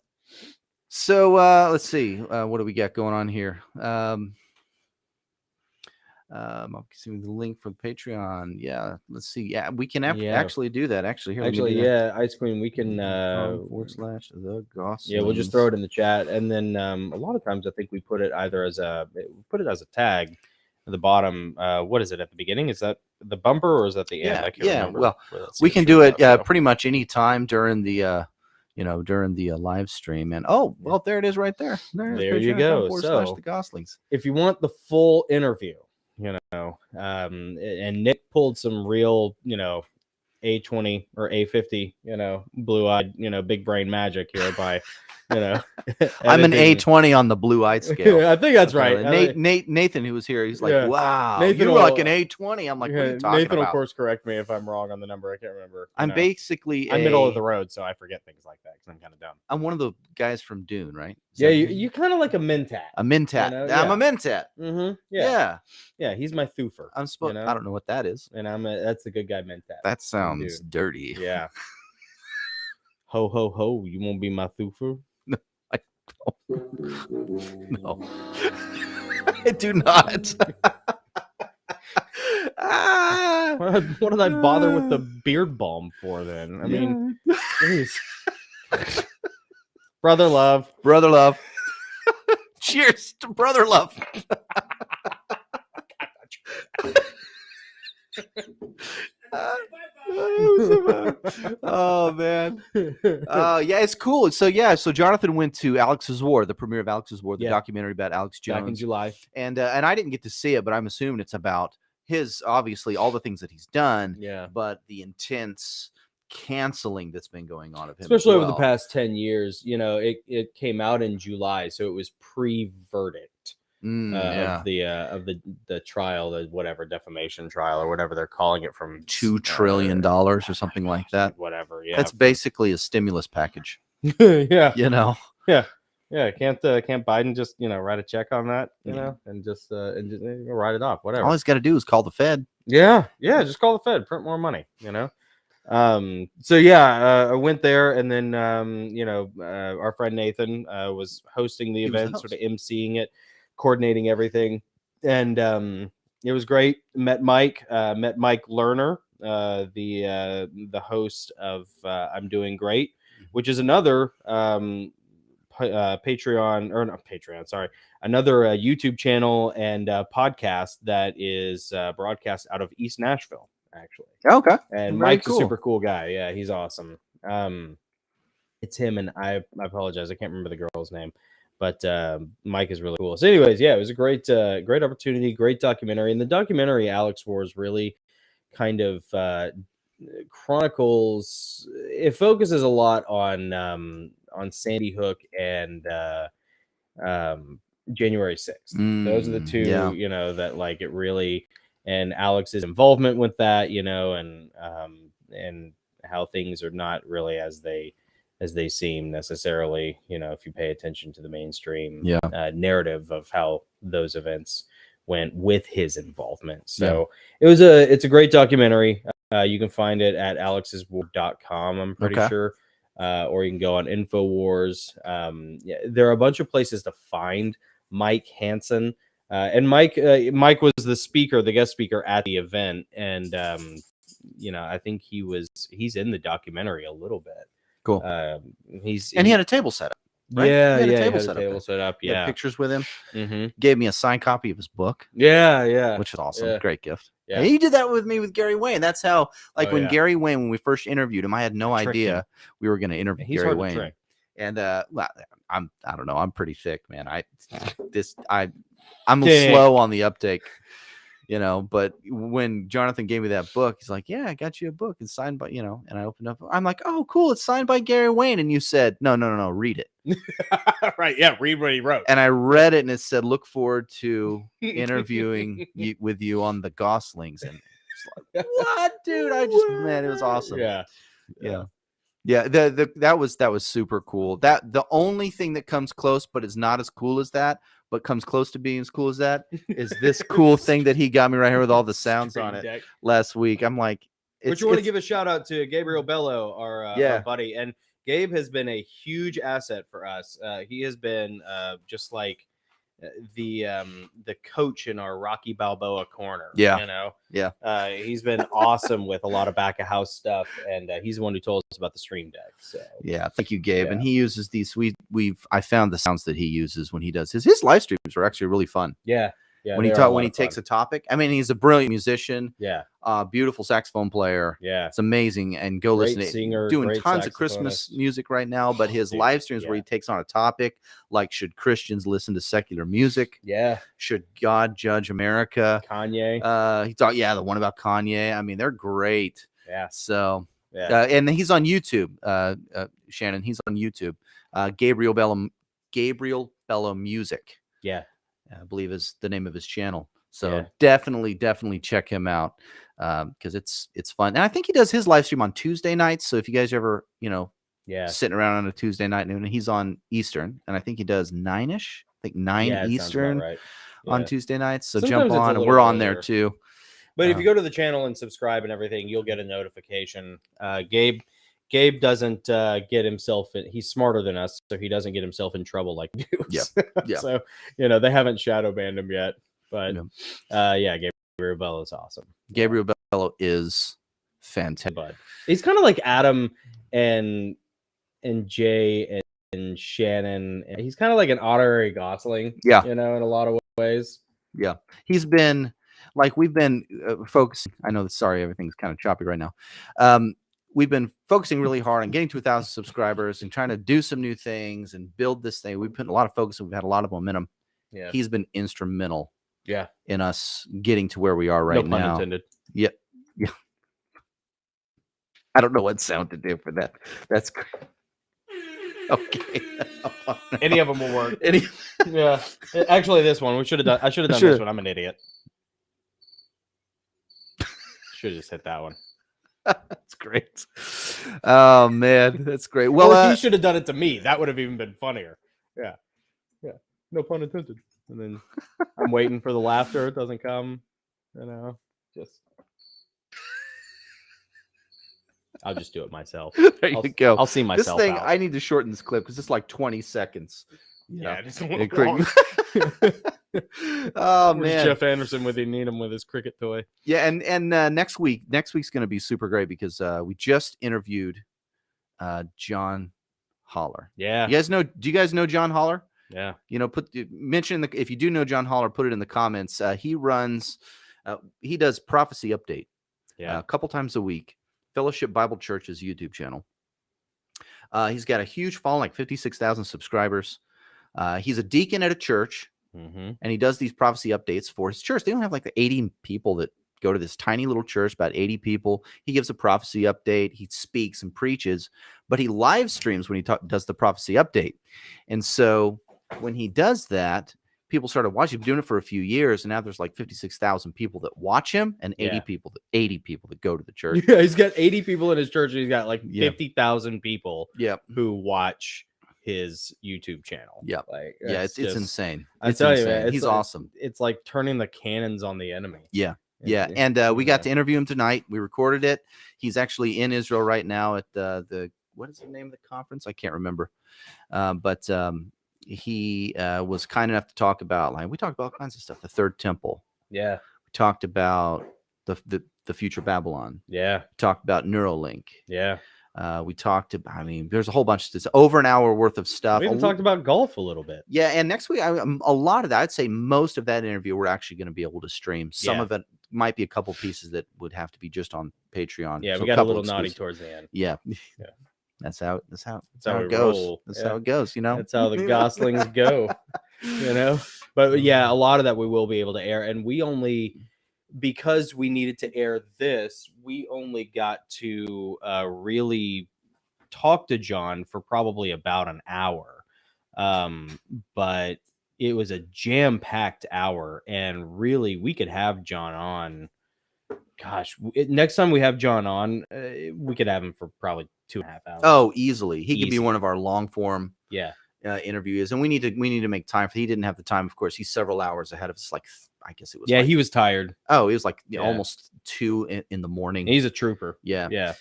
So let's see. What do we got going on here? I'm seeing the link for the Patreon. Yeah, let's see. Yeah, we can actually do that. Actually, here. Ice Queen, we can / the Gosslings. Yeah, we'll just throw it in the chat, and then a lot of times I think we put it either as a tag at the bottom. What is it at the beginning? Is that the bumper or is that the end? I can't remember. Well, we can do it pretty much any time during the live stream. And there it is right there. There you go. So the Gosslings. If you want the full interview, and Nick pulled some real, A20 or A50, blue-eyed, big brain magic here by, I'm an A20 on the blue-eyed scale. I think that's right. Nathan, who was here, he's like, wow, Nathan you're like an A20. I'm like, what are you talking Nathan about? will course correct me if I'm wrong on the number. I can't remember. I'm basically I'm middle of the road, so I forget things like that because I'm kind of dumb. I'm one of the guys from Dune, right? You kind of like a Mentat. A Mentat. I'm a Mentat. Mm-hmm. Yeah. He's my thoofer. I'm supposed. I don't know what that is. And that's the good guy Mentat. That sounds dirty. Yeah. Ho ho ho! You won't be my thoofer. No, I do not. What did I bother with the beard balm for then? I mean, brother love. Cheers to brother love. Oh man. Yeah, it's cool. So Jonathan went to Alex's War, the premiere of Alex's War, the documentary about Alex Jones back in July. And I didn't get to see it, but I'm assuming it's about his, obviously, all the things that he's done, but the intense canceling that's been going on of him, especially over the past 10 years. It came out in July, so it was pre-verdict. Of the trial, the whatever defamation trial or whatever they're calling it, from $2 trillion or something like that. Whatever, that's basically a stimulus package. Yeah, Can't Biden just write a check on that, and just write it off? Whatever. All he's got to do is call the Fed. Yeah, just call the Fed, print more money. I went there, and then our friend Nathan was hosting the event, sort of emceeing it, coordinating everything, and it was great. Met Mike Lerner, the host of I'm Doing Great, which is another another YouTube channel and podcast that is broadcast out of East Nashville, actually. Okay. And Mike's a super cool guy. Yeah, he's awesome. It's him, and I apologize, I can't remember the girl's name, but Mike is really cool. So anyways, it was a great opportunity, great documentary. And the documentary Alex Wars really kind of chronicles, it focuses a lot on Sandy Hook and January 6th. Those are the two, that it really, and Alex's involvement with that, and how things are not really as they as they seem necessarily, if you pay attention to the mainstream Yeah. narrative of how those events went with his involvement. So it's a great documentary. You can find it at alexsward.com, I'm pretty sure. Or you can go on InfoWars. There are a bunch of places to find Mike Hanson. And Mike was the guest speaker at the event. And, I think he's in the documentary a little bit. Cool. He had a table set up. Right? Yeah, he had a table set up. He had Yeah, pictures with him. Mm-hmm. Gave me a signed copy of his book. Yeah, which is awesome. Yeah. Great gift. Yeah. And he did that with me with Gary Wayne. That's how, when Gary we first interviewed him, I had no idea we were going to interview He's Gary hard to Wayne. trick. And I don't know. I'm pretty thick, man. I'm slow on the uptake. But when Jonathan gave me that book, he's like, yeah, I got you a book. It's signed by, and I opened up. I'm like, oh, cool. It's signed by Gary Wayne. And you said, no, read it. Right. Yeah. Read what he wrote. And I read it and it said, look forward to interviewing with you on the Gosslings. And it's like, what, dude? It was awesome. Yeah. That was super cool. That the only thing that comes close, but is not as cool as that, but comes close to being as cool as that, is this cool thing that he got me right here with all the sounds on it last week. I'm like, but you want to give a shout out to Gabriel Bello, our buddy, and Gabe has been a huge asset for us. He has been just like the coach in our Rocky Balboa corner. He's been awesome with a lot of back of house stuff, and he's the one who told us about the stream deck. So thank you, Gabe. And he uses these. I found the sounds that he uses when he does his live streams are actually really fun. When he takes a topic. I mean, he's a brilliant musician. Beautiful saxophone player. It's amazing. And go listen to it. Doing tons of Christmas music right now, but his live streams where he takes on a topic like, should Christians listen to secular music? Should God judge America? Kanye. He thought, the one about Kanye. I mean, they're great. So and he's on YouTube. Shannon, he's on YouTube. Gabriel Bello Music. I believe is the name of his channel. So definitely check him out because it's fun. And I think he does his live stream on Tuesday nights. So if you guys ever, sitting around on a Tuesday night noon, he's on Eastern. And I think he does 9-ish. I think 9 Eastern on Tuesday nights. So sometimes jump on and we're on there too. But if you go to the channel and subscribe and everything, you'll get a notification. Gabe doesn't get himself he's smarter than us, so he doesn't get himself in trouble like dudes. So they haven't shadow banned him yet, but Gabriel Bello is awesome. Gabriel Bello is fantastic. He's kind of like Adam and Jay and Shannon. He's kind of like an honorary Gosling, in a lot of ways. He's been we've been focusing. I know everything's kind of choppy right now. We've been focusing really hard on getting to 1,000 subscribers and trying to do some new things and build this thing. We've put a lot of focus and we've had a lot of momentum. He's been instrumental in us getting to where we are right now. No pun intended. Yeah. I don't know what sound to do for that. That's great. Okay. Any of them will work. Actually, this one I should have done this one. I'm an idiot. Should have just hit that one. That's great. Oh man, that's great. Well, he should have done it to me. That would have even been funnier. Yeah. No pun intended. And then I'm waiting for the laughter. It doesn't come. I'll just do it myself. There you go. I'll see myself. This thing, out. I need to shorten this clip because it's like 20 seconds. Just long. Oh man, Jeff Anderson with you need him with his cricket toy. And next week's going to be super great because we just interviewed John Holler. Do you guys know John Holler? Mention if you do know John Holler, put it in the comments. He does Prophecy Update a couple times a week. Fellowship Bible Church's YouTube channel. He's got a huge following, like 56,000 subscribers. He's a deacon at a church, and he does these prophecy updates for his church. They don't have like the 80 people that go to this tiny little church, about 80 people. He gives a prophecy update. He speaks and preaches, but he live streams when he does the prophecy update. And so when he does that, people started watching. He's been doing it for a few years, and now there's like 56,000 people that watch him, and 80 people that go to the church. Yeah, he's got 80 people in his church, and he's got like Yeah. 50,000 people Yep. who watch his YouTube channel. Yep. Like, Yeah, that's it's just- insane. I It's tell you, insane. man, it's He's like- awesome. It's like turning the cannons on the enemy. Yeah. Yeah, and we got to interview him tonight. We recorded it. He's actually in Israel right now at the what is the name of the conference? I can't remember. But he was kind enough to talk about, like, we talked about all kinds of stuff. The Third Temple. Yeah. We talked about the future Babylon. Yeah. We talked about Neuralink. Yeah. We talked about, I mean, there's a whole bunch of this, over an hour worth of stuff. We even talked about golf a little bit. Yeah, and next week, a lot of that, I'd say most of that interview, we're actually going to be able to stream. Some of it might be a couple pieces that would have to be just on Patreon. Yeah, So we got a couple little naughty exclusive. towards the end. Yeah. Yeah. That's how how it we goes. roll. That's Yeah. how it goes, you know. That's how the Goslings go, you know. But yeah, a lot of that we will be able to air, and we only, because we needed to air this, we only got to really talk to John for probably about an hour. But it was a jam-packed hour, and really we could have John on. Gosh, next time we have John on, we could have him for probably 2.5 hours. Oh, easily. He could be Easy. one of our long form interviews, and we need to make time for. He didn't have the time, of course. He's several hours ahead of us. Like, I guess it was. Yeah, like, he was tired. Oh, it was like Yeah. almost 2 in the morning. He's a trooper. Yeah. Yeah.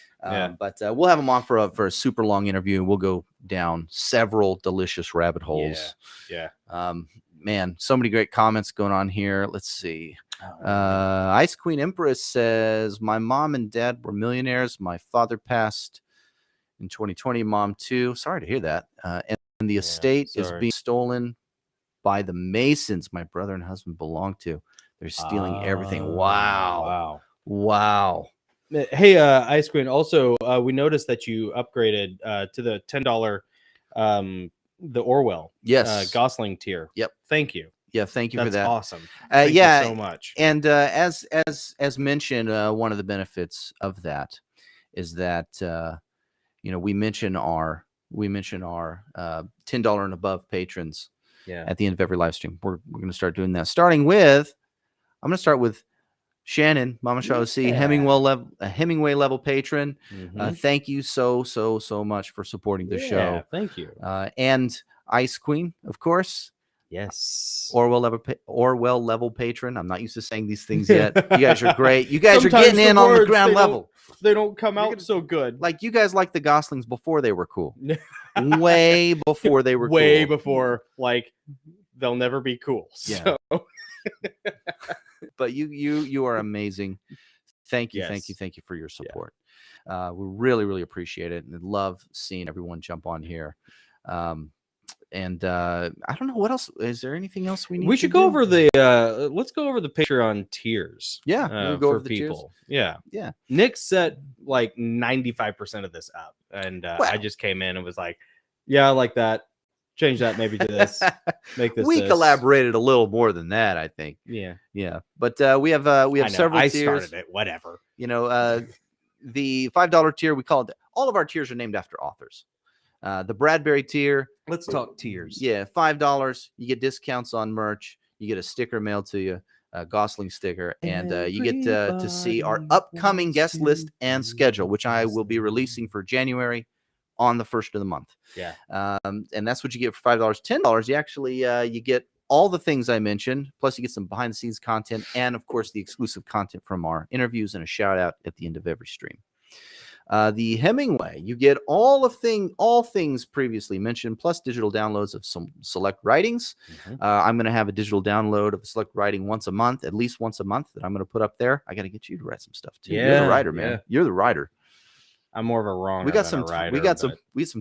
But we'll have him on for a super long interview, and we'll go down several delicious rabbit holes. Yeah. Man, so many great comments going on here. Let's see. Ice Queen Empress says, my mom and dad were millionaires. My father passed in 2020. Mom too. Sorry to hear that. And the estate is being stolen by the Masons my brother and husband belong to. They're stealing everything. Wow. Hey, Ice Queen. Also, we noticed that you upgraded to the $10 the Orwell Gosling tier. Yep. Thank you. Yeah, thank you for that. Awesome. Thank you so much. And as mentioned, one of the benefits of that is that we mention our $10 and above patrons at the end of every live stream. We're going to start doing that. I'm going to start with Shannon, Mama Shaw C, Hemingway level patron. Thank you so much for supporting the show. Thank you. And Ice Queen, of course. Yes. Orwell level patron. I'm not used to saying these things yet. You guys are great. You guys are getting in on the ground level. They don't come out so good. Like, you guys like the Goslings before they were cool. Way before they were way cool. Before, like, they'll never be cool. Yeah. So. But you are amazing. Thank you for your support. We really appreciate it, and love seeing everyone jump on here. And I don't know what else. Is there anything else we need? We should go over the. Let's go over the Patreon tiers. Yeah, we'll go for over the people. tiers. Yeah. Nick set like 95% of this up, and I just came in and was like, "Yeah, I like that. Change that maybe to this. Make this." We collaborated a little more than that, I think. Yeah. But we have several I tiers. started it. Whatever. The $5 tier, we call it. All of our tiers are named after authors. The Bradbury tier. Let's talk tiers. Yeah, $5. You get discounts on merch. You get a sticker mailed to you, a Gosling sticker, and you get to see our upcoming guest list and schedule, which I will be releasing for January on the 1st of the month. Yeah. And that's what you get for $5. $10, you actually you get all the things I mentioned, plus you get some behind the scenes content, and of course the exclusive content from our interviews and a shout out at the end of every stream. The Hemingway, you get all things previously mentioned, plus digital downloads of some select writings. I'm going to have a digital download of a select writing at least once a month that I'm going to put up there. I got to get you to write some stuff too. You're the writer, man. You're the writer. I'm more of a wrong. We got some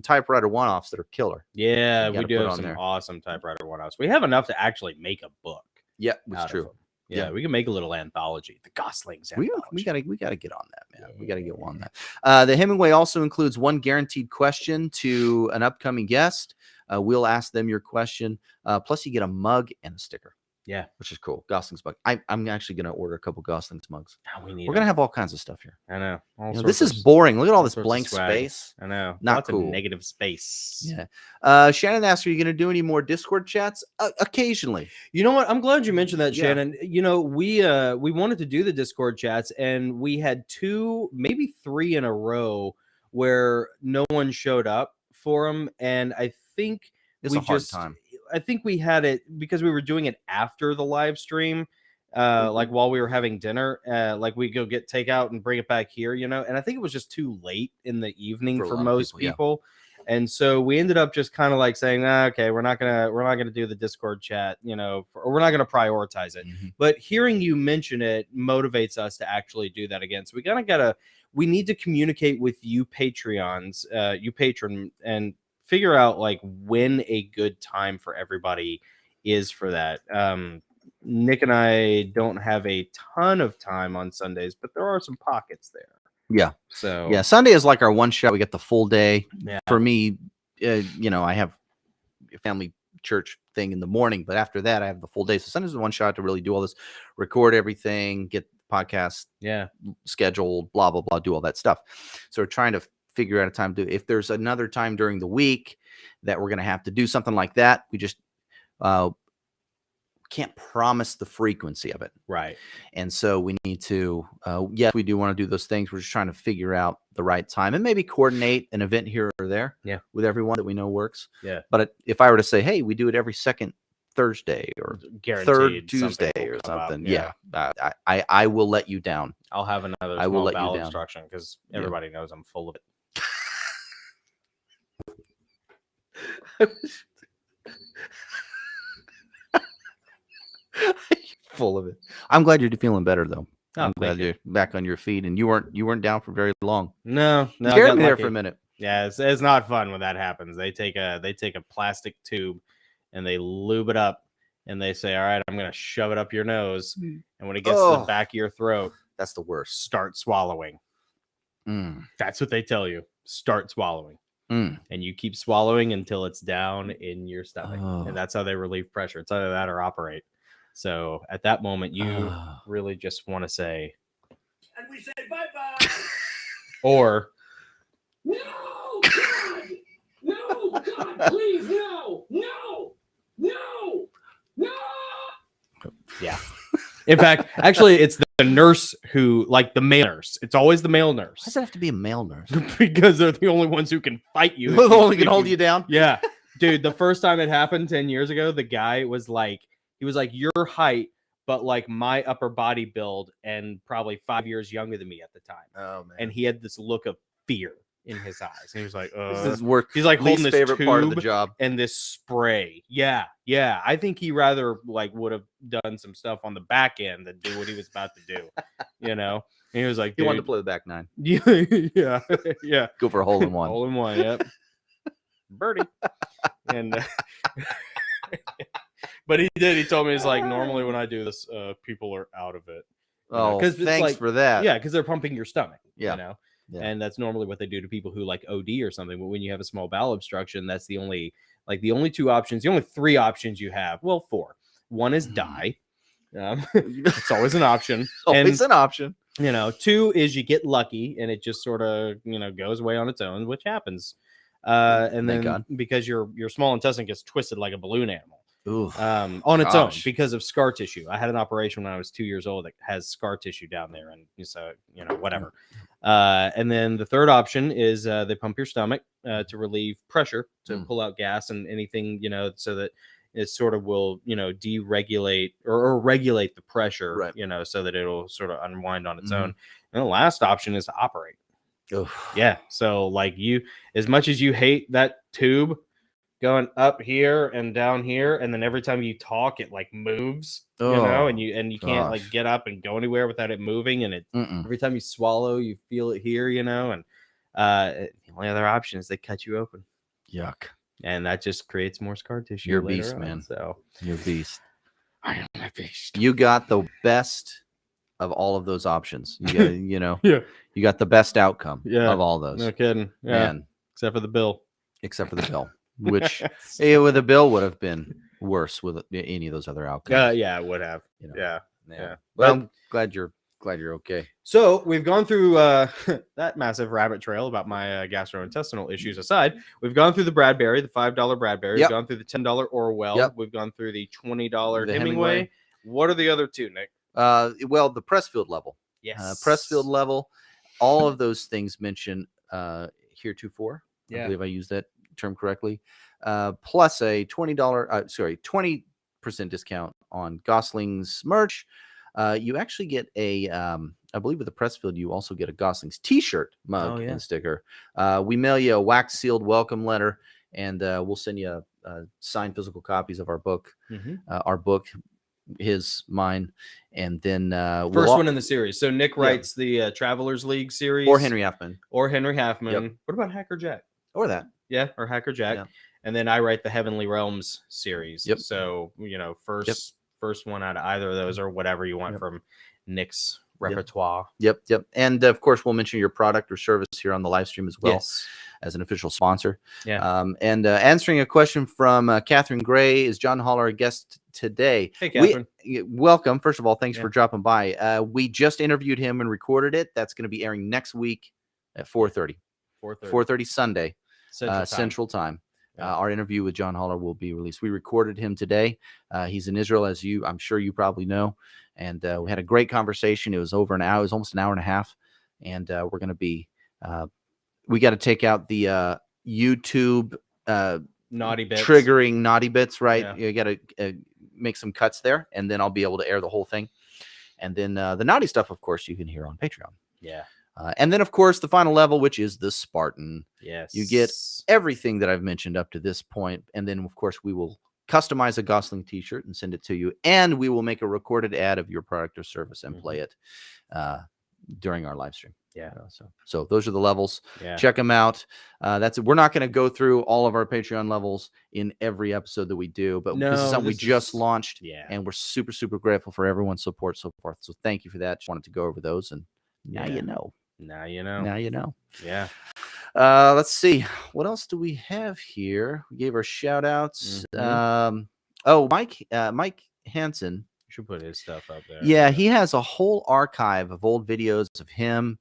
typewriter one-offs that are killer. Yeah, we do have some awesome typewriter one-offs. We have enough to actually make a book. Yeah, that's true. Yeah, we can make a little anthology, the Goslings anthology. We gotta get on that, man. We gotta get on that. The Hemingway also includes one guaranteed question to an upcoming guest. We'll ask them your question. Plus, you get a mug and a sticker. Yeah. which is cool. Gosslings mug. I'm actually going to order a couple Gosslings mugs. Oh, we need. We're going to have all kinds of stuff here. I know. This is boring. Look at all this sorts of blank swag. space. I know. Not Lots cool. of negative space. Yeah. Shannon asked, are you going to do any more Discord chats? Occasionally. You know what? I'm glad you mentioned that, Yeah. Shannon. We wanted to do the Discord chats, and we had 2, maybe 3 in a row where no one showed up for them, and I think It's a hard time. I think we had it because we were doing it after the live stream, like while we were having dinner, like we go get takeout and bring it back here, and I think it was just too late in the evening For a for lot of most people, yeah. And so we ended up just kind of like saying, okay, we're not gonna do the Discord chat, or we're not gonna prioritize it. Mhm. But hearing you mention it motivates us to actually do that again. So we need to communicate with you Patreons, you patron, and figure out like when a good time for everybody is for that. Nick and I don't have a ton of time on Sundays, but there are some pockets there. Yeah. So yeah, Sunday is like our one shot. We get the full day. Yeah. For me, I have a family church thing in the morning, but after that, I have the full day. So Sunday's the one shot to really do all this, record everything, get the podcast scheduled, blah, blah, blah, do all that stuff. So we're trying to figure out a time to, if there's another time during the week that we're going to have to do something like that, we just can't promise the frequency of it. Right. And so we need to, yes, we do want to do those things. We're just trying to figure out the right time and maybe coordinate an event here or there with everyone that we know works. Yeah. But if I were to say, hey, we do it every second Thursday or Guaranteed third Tuesday something will or come up. something. I will let you down. I'll have another I will small let you bowel down. obstruction because everybody knows I'm full of it. Full of it. I'm glad you're feeling better though. Oh, I'm glad you're back on your feet, and you weren't down for very long. No, You I scared got me there lucky. for a minute. Yeah, it's not fun when that happens. They take a plastic tube and they lube it up and they say, "All right, I'm going to shove it up your nose." And when it gets to the back of your throat, that's the worst. Start swallowing. That's what they tell you. Start swallowing. And you keep swallowing until it's down in your stomach. And that's how they relieve pressure. It's either that or operate. So at that moment, you really just want to say, and we say bye-bye. Or No, God! No, God, please, no! Yeah. In fact, actually, it's the nurse who, like the male nurse. It's always the male nurse. Why does it have to be a male nurse? Because they're the only ones who can fight you. They're the only can hold you down? Yeah. Dude, the first time it happened 10 years ago, the guy was like, your height, but like my upper body build and probably 5 years younger than me at the time. Oh, man. And he had this look of fear in his eyes. And he was like, This is work. He's like holding least this favorite part of the tube job. and this spray. Yeah. I think he rather like would have done some stuff on the back end than do what he was about to do. And he was like, He wanted to "Dude." play the back nine. Yeah. Go for a hole in one. Hole in one. Yep. Birdie. And but he did. He told me, he's like, normally when I do this, people are out of it. Oh, it's thanks like, for that. Yeah, because they're pumping your stomach. Yeah. And that's normally what they do to people who like OD or something. But when you have a small bowel obstruction, that's the only two options, the only 3 options you have. Well, 4. One is die. It's always an option. Always an option. 2 is you get lucky and it just sort of goes away on its own, which happens. And then God. because your small intestine gets twisted like a balloon animal. Oof. On its own because of scar tissue. I had an operation when I was 2 years old that has scar tissue down there, and so whatever. And then the third option is they pump your stomach to relieve pressure, to pull out gas and anything so that it sort of will deregulate or regulate the pressure, right. So that it'll sort of unwind on its own. And the last option is to operate. Oof. Yeah, so like as much as you hate that tube going up here and down here, and then every time you talk it like moves, and you can't like get up and go anywhere without it moving, and it every time you swallow you feel it here, and the only other option is they cut you open. Yuck. And that just creates more scar tissue. You're a beast, man. So you're a beast. I am a beast. You got the best of all of those options. You got, Yeah, you got the best outcome of all those. No kidding. Yeah, Man. except for the bill. Except for the bill, which the bill would have been worse with any of those other outcomes. Yeah, it would have. You know. Yeah. Well, But- I'm glad you're okay. So we've gone through that massive rabbit trail about my gastrointestinal issues aside. We've gone through the Bradbury, the $5 Bradbury. Yep. We've gone through the $10 Orwell. Yep. We've gone through the $20 The Hemingway. Hemingway. What are the other two, Nick? Well, the Pressfield level. Yes. Pressfield level, all of those things mentioned heretofore. I Yeah. believe I used that term correctly. Plus a $20 discount on Gosslings merch. You actually get a, I believe with the Pressfield, you also get a Gosslings t-shirt, mug, and sticker. We mail you a wax sealed welcome letter, and we'll send you signed physical copies of our book, mine, and then First one in the series. So Nick writes the Travelers League series, or Henry Halfman, Yep. What about Hacker Jack? or that. Yeah, or Hacker Jack. Yeah. And then I write the Heavenly Realms series. Yep. So, first one out of either of those or whatever you want from Nick's repertoire. Yep. And of course, we'll mention your product or service here on the live stream as well as an official sponsor. Yeah. And answering a question from Catherine Gray, is John Holler a guest today? Hey, Catherine. Welcome. First of all, thanks for dropping by. We just interviewed him and recorded it. That's going to be airing next week at 4:30. 4:30 Sunday, Central Time. Our interview with John Holler will be released. We recorded him today. He's in Israel, as I'm sure you probably know. And we had a great conversation. It was over an hour. It was almost an hour and a half. And we're going to be, we got to take out the YouTube naughty bits. Triggering naughty bits, right? Yeah. You got to make some cuts there, and then I'll be able to air the whole thing. And then the naughty stuff, of course, you can hear on Patreon. Yeah. And then, of course, the final level, which is the Spartan. Yes. You get everything that I've mentioned up to this point. And then, of course, we will customize a Gosling t-shirt and send it to you. And we will make a recorded ad of your product or service and play it during our live stream. Yeah. So those are the levels. Yeah. Check them out. That's it. We're not going to go through all of our Patreon levels in every episode that we do, but this is something we just launched. Yeah. And we're super, super grateful for everyone's support so forth. So thank you for that. Just wanted to go over those, and now you know. Now you know. Now you know. Yeah. Let's see. What else do we have here? We gave our shout outs. Mike Hanson. You should put his stuff up there. Yeah, he has a whole archive of old videos of him,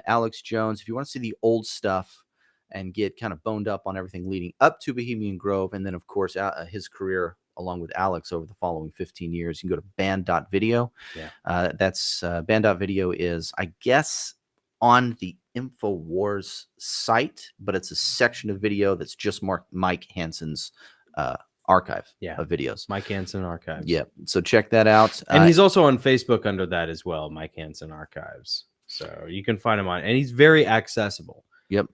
Alex Jones. If you want to see the old stuff and get kind of boned up on everything leading up to Bohemian Grove, and then, of course, his career along with Alex over the following 15 years, you can go to band.video. Yeah. That's band.video is, I guess, on the InfoWars site, but it's a section of video that's just Mike Hanson's archive of videos. Mike Hanson Archives. Yeah. So check that out. And he's also on Facebook under that as well, Mike Hanson Archives. So you can find him on, and he's very accessible. Yep.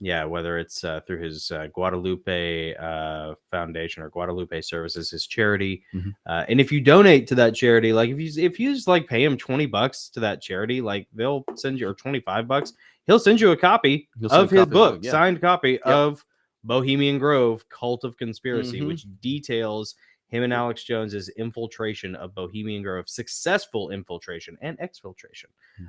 Yeah, whether it's through his Guadalupe Foundation or Guadalupe Services, his charity. And if you donate to that charity, like if you just like pay him $20 to that charity, like they'll send you, or $25, he'll send you a copy of his book, signed copy of Bohemian Grove, Cult of Conspiracy, which details him and Alex Jones's infiltration of Bohemian Grove, successful infiltration and exfiltration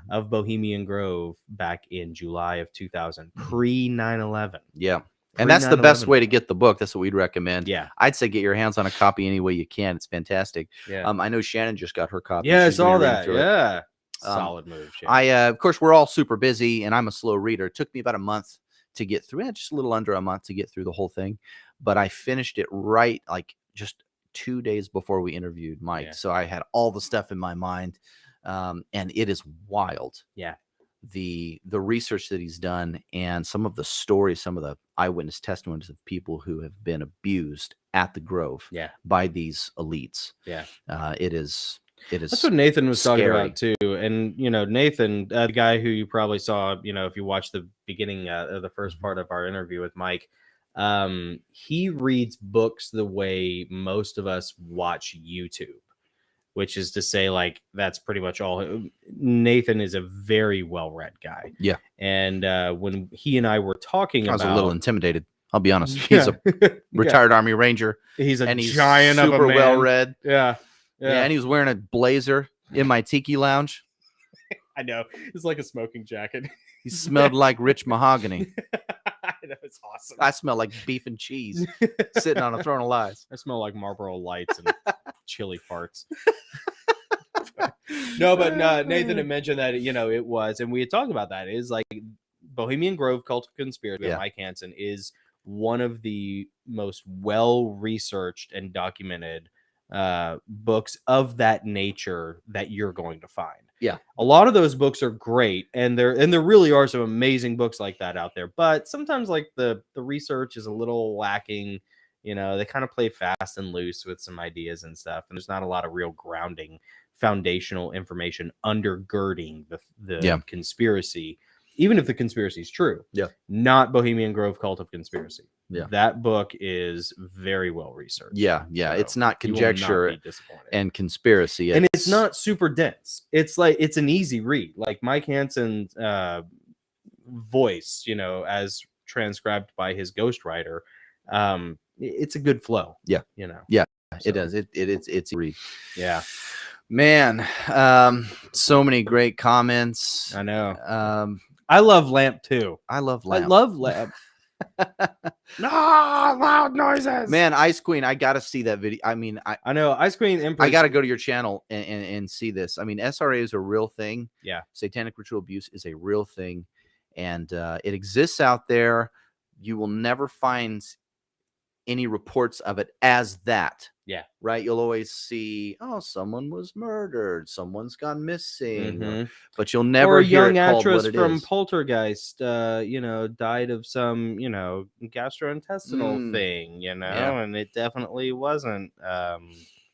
of Bohemian Grove back in July of 2000, pre 9/11. Yeah. And that's the best way to get the book. That's what we'd recommend. Yeah. I'd say get your hands on a copy any way you can. It's fantastic. Yeah. I know Shannon just got her copy. Yeah, I She's gonna saw read that. through it. Yeah. Solid move. Of course, we're all super busy, and I'm a slow reader. It took me about a month to get through it, just a little under a month to get through the whole thing. But I finished it right, like just 2 days before we interviewed Mike. Yeah. So I had all the stuff in my mind. And it is wild. Yeah. The research that he's done and some of the stories, some of the eyewitness testimonies of people who have been abused at the Grove by these elites. Yeah. It is That's what Nathan was talking scary. about too. And Nathan, the guy who you probably saw, if you watch the beginning of the first part of our interview with Mike, he reads books the way most of us watch YouTube, which is to say, like, that's pretty much all. Nathan is a very well-read guy. Yeah. And when he and I were talking I was about, a little intimidated. I'll be honest. He's a retired Army Ranger. He's and he's giant of a super man. well-read. Yeah. And he was wearing a blazer in my tiki lounge. I know. It's like a smoking jacket. He smelled like rich mahogany. I know, it's awesome. I smell like beef and cheese sitting on a throne of lies. I smell like Marlboro Lights and chili farts. No, but Nathan had mentioned that, it was, and we had talked about that. It is like Bohemian Grove, Cult of Conspiracy by Mike Hanson is one of the most well-researched and documented books of that nature that you're going to find. Yeah. A lot of those books are great, and there really are some amazing books like that out there, but sometimes like the research is a little lacking. They kind of play fast and loose with some ideas and stuff, and there's not a lot of real grounding foundational information undergirding the conspiracy, even if the conspiracy is true. Yeah. Not Bohemian Grove Cult of Conspiracy. Yeah. That book is very well researched. Yeah. So it's not you will conjecture not be disappointed. and conspiracy. And it's not super dense. It's like, it's an easy read. Like Mike Hanson's voice, as transcribed by his ghostwriter, it's a good flow. Yeah. So, it does. It's a read. Yeah. Man, so many great comments. I know. I love Lamp too. I love Lamp. I love Lamp. No, loud noises. Man, Ice Queen, I gotta see that video. I mean, I know Ice Queen Empress. I gotta go to your channel and see this. I mean, SRA is a real thing. Yeah. Satanic ritual abuse is a real thing, and it exists out there. You will never find any reports of it as that. Yeah. Right. You'll always see, someone was murdered, someone's gone missing, but you'll never or a hear young it called actress what it from is. Poltergeist, died of some, gastrointestinal thing, and it definitely wasn't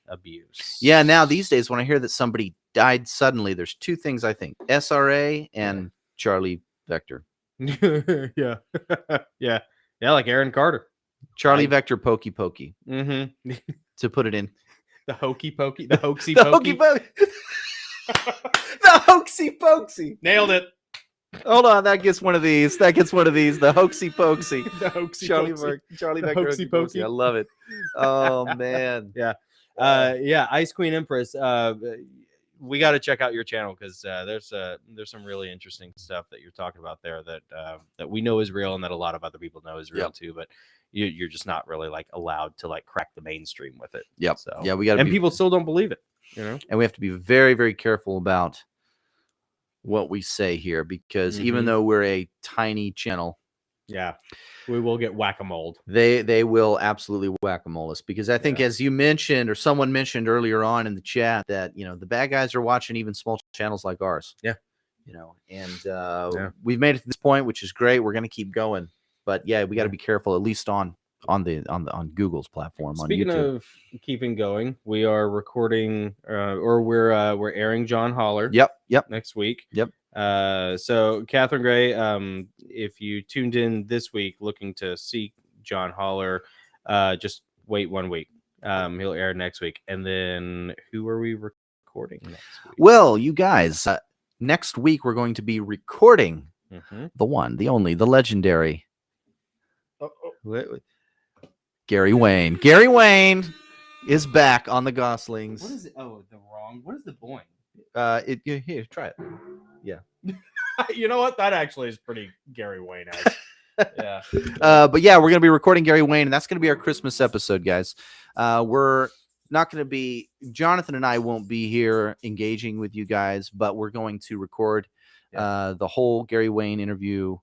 abuse. Yeah. Now these days, when I hear that somebody died suddenly, there's two things I think: SRA and Charlie Vector. Yeah. Yeah. Like Aaron Carter. Charlie Vector Pokey Pokey. Mm-hmm. To put it in. The hokey pokey. The hoaxy The pokey. hokey pokey. The hoaxy pokey. Nailed it. Hold on, that gets one of these. The hoaxy pokey. The hoaxy Charlie pokey. Charlie The Vector hoaxy hokey pokey. pokey. I love it. Oh man. Yeah. Ice Queen Empress. We got to check out your channel because there's some really interesting stuff that you're talking about there that we know is real and that a lot of other people know is real too, but you're just not really like allowed to like crack the mainstream with it. Yep. So Yeah, we got to, and people still don't believe it. And we have to be very, very careful about what we say here because even though we're a tiny channel, we will get whack-a-mole. They will absolutely whack-a-mole us because I think as you mentioned or someone mentioned earlier on in the chat that the bad guys are watching even small channels like ours. Yeah. And we've made it to this point, which is great. We're going to keep going, but we got to be careful at least on Google's platform. Speaking on YouTube. of keeping going, we are recording or we're airing John Holler. Yep. Next week. Yep. So Catherine Gray, if you tuned in this week looking to see John Holler, just wait 1 week. He'll air next week. And then who are we recording next week? Well, you guys, next week we're going to be recording the one, the only, the legendary Gary Wayne. Gary Wayne is back on the Gosslings. What is it? Oh, what is the boing? Here, try it. Yeah. You know what? That actually is pretty Gary Wayne-esque. Yeah. But yeah, we're gonna be recording Gary Wayne, and that's gonna be our Christmas episode, guys. We're not gonna be Jonathan and I won't be here engaging with you guys, but we're going to record the whole Gary Wayne interview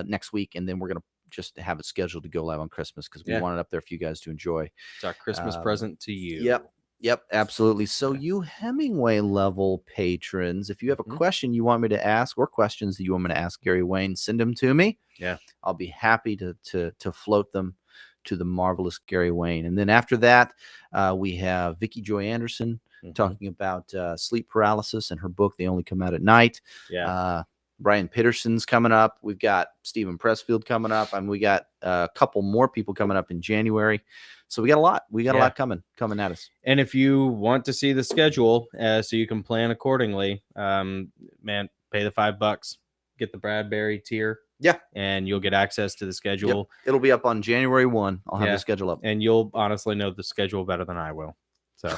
next week, and then we're gonna just have it scheduled to go live on Christmas because we want it up there for you guys to enjoy. It's our Christmas present to you. Yep, absolutely. So you Hemingway level patrons, if you have a question you want me to ask or questions that you want me to ask Gary Wayne, send them to me. Yeah. I'll be happy to float them to the marvelous Gary Wayne. And then after that, we have Vicki Joy Anderson talking about sleep paralysis and her book, They Only Come Out at Night. Yeah. Brian Pitterson's coming up. We've got Stephen Pressfield coming up, and we got a couple more people coming up in January. So we got a lot. We got a lot coming at us. And if you want to see the schedule, so you can plan accordingly, man, pay the $5, get the Bradbury tier. Yeah, and you'll get access to the schedule. Yep. It'll be up on January 1. I'll have the schedule up, and you'll honestly know the schedule better than I will. So.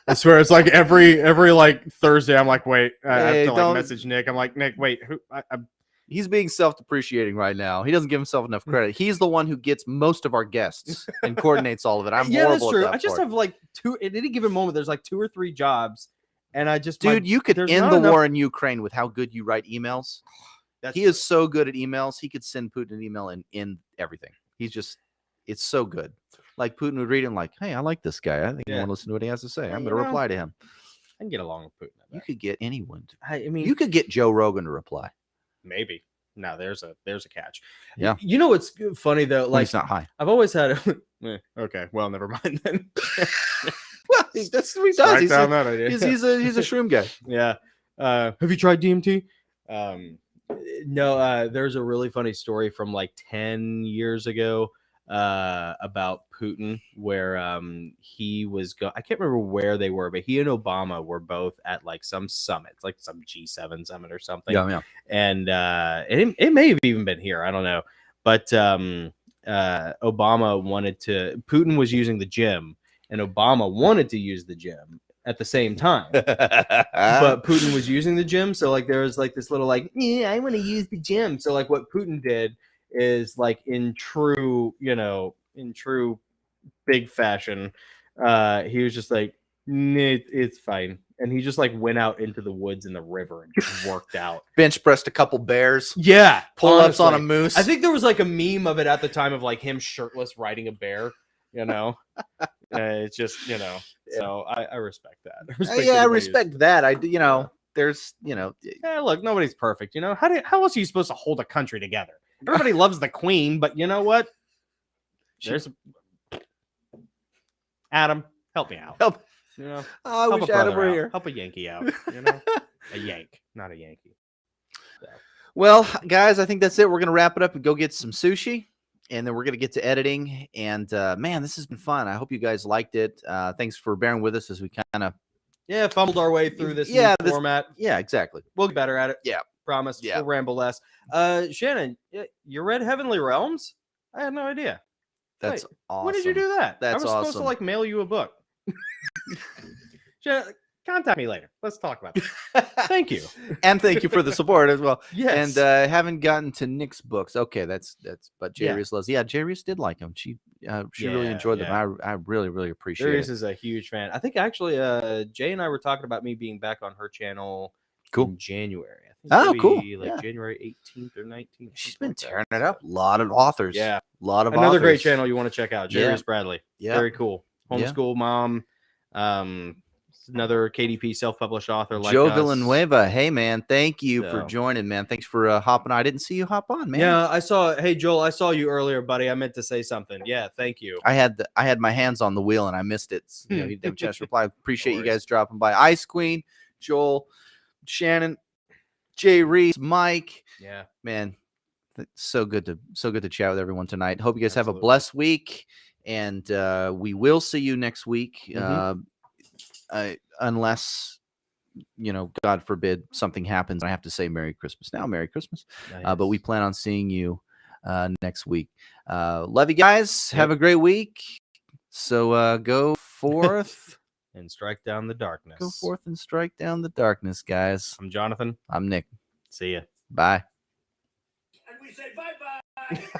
I swear it's like every like Thursday I'm like, wait, I have to like message Nick. I'm like, Nick, wait, who He's being self-depreciating right now. He doesn't give himself enough credit. He's the one who gets most of our guests and coordinates all of it. I'm yeah, horrible that's true. at that I just part. have like at any given moment, there's like 2 or 3 jobs, and I just Dude, you could there's end not the enough- war in Ukraine with how good you write emails. He is so good at emails. He could send Putin an email and end everything. He's just, it's so good. Like Putin would read it and like, hey, I like this guy. I think I want to listen to what he has to say. I'm going to reply to him. I can get along with Putin. You could get anyone. I mean, You could get Joe Rogan to reply. maybe. No, there's a catch. Yeah. You know what's funny though? Like, Like he's not high. I've always had. Okay, well, never mind then. Well, that's what he does. Strike He's down a, that idea. he's a shroom guy. Yeah. Have you tried DMT? No. There's a really funny story from like 10 years ago about Putin, where he was I can't remember where they were, but he and Obama were both at like some summit, like some G7 summit or something. Yeah. And it may have even been here. I don't know. But Obama Putin was using the gym, and Obama wanted to use the gym at the same time. But Putin was using the gym, so like there was like this little like, yeah, I want to use the gym. So like what Putin did is like in true big fashion, he was just like, it's fine. And he just like went out into the woods and the river and just worked out. Bench pressed a couple bears. Yeah. Pull-ups on a honestly. moose. I think there was like a meme of it at the time of like him shirtless riding a bear, it's just, so I respect that. I respect that. There's, Yeah, look, nobody's perfect. How else are you supposed to hold a country together? Everybody loves the queen, but you know what? Adam, help me out. Help. I Help wish a Adam brother were out. here. Help a Yankee out. A Yank, not a Yankee. So. Well, guys, I think that's it. We're going to wrap it up and go get some sushi, and then we're going to get to editing. And man, this has been fun. I hope you guys liked it. Thanks for bearing with us as we kind of fumbled our way through this Yeah, new format. Yeah, exactly. We'll get better at it. Yeah. Promise. Yeah. We'll ramble less. Shannon, you read Heavenly Realms? I had no idea. That's Wait, awesome. When did you do that? That's I was supposed to awesome. like mail you a book. Shannon, contact me later. Let's talk about this. Thank you. And thank you for the support as well. Yes. And haven't gotten to Nick's books. Okay, that's but Jay Yeah. Reese loves. Yeah, Jay Reese did like them. She really enjoyed them. I really, really appreciate Sirius it. is a huge fan. I think actually Jay and I were talking about me being back on her channel in January. I think cool. maybe, like January 18th or 19th. She's been like tearing that. it up. A lot of authors. Yeah. A lot of Another great authors. channel you want to check out. Jarius Bradley. Yeah. Very cool. Yeah. Homeschool mom. Another KDP self-published author like Joe us. Villanueva. Hey man, thank you for So. joining, man. Thanks for hopping on. I didn't see you hop on, man. Yeah, I saw. Hey Joel, I saw you earlier, buddy. I meant to say something. Yeah, thank you. I had my hands on the wheel and I missed it. So, you didn't have a chance to reply. Appreciate you worries. guys dropping by. Ice Queen, Joel, Shannon, Jay Reese, Mike. Yeah. Man, so good to chat with everyone tonight. Hope you guys have a Absolutely. blessed week, and we will see you next week. Unless God forbid something happens, I have to say Merry Christmas now. Merry Christmas. But we plan on seeing you next week. Love you guys. Have a great week. So go forth and strike down the darkness. Go forth and strike down the darkness, guys. I'm Jonathan. I'm Nick. See ya. Bye. And we say bye-bye.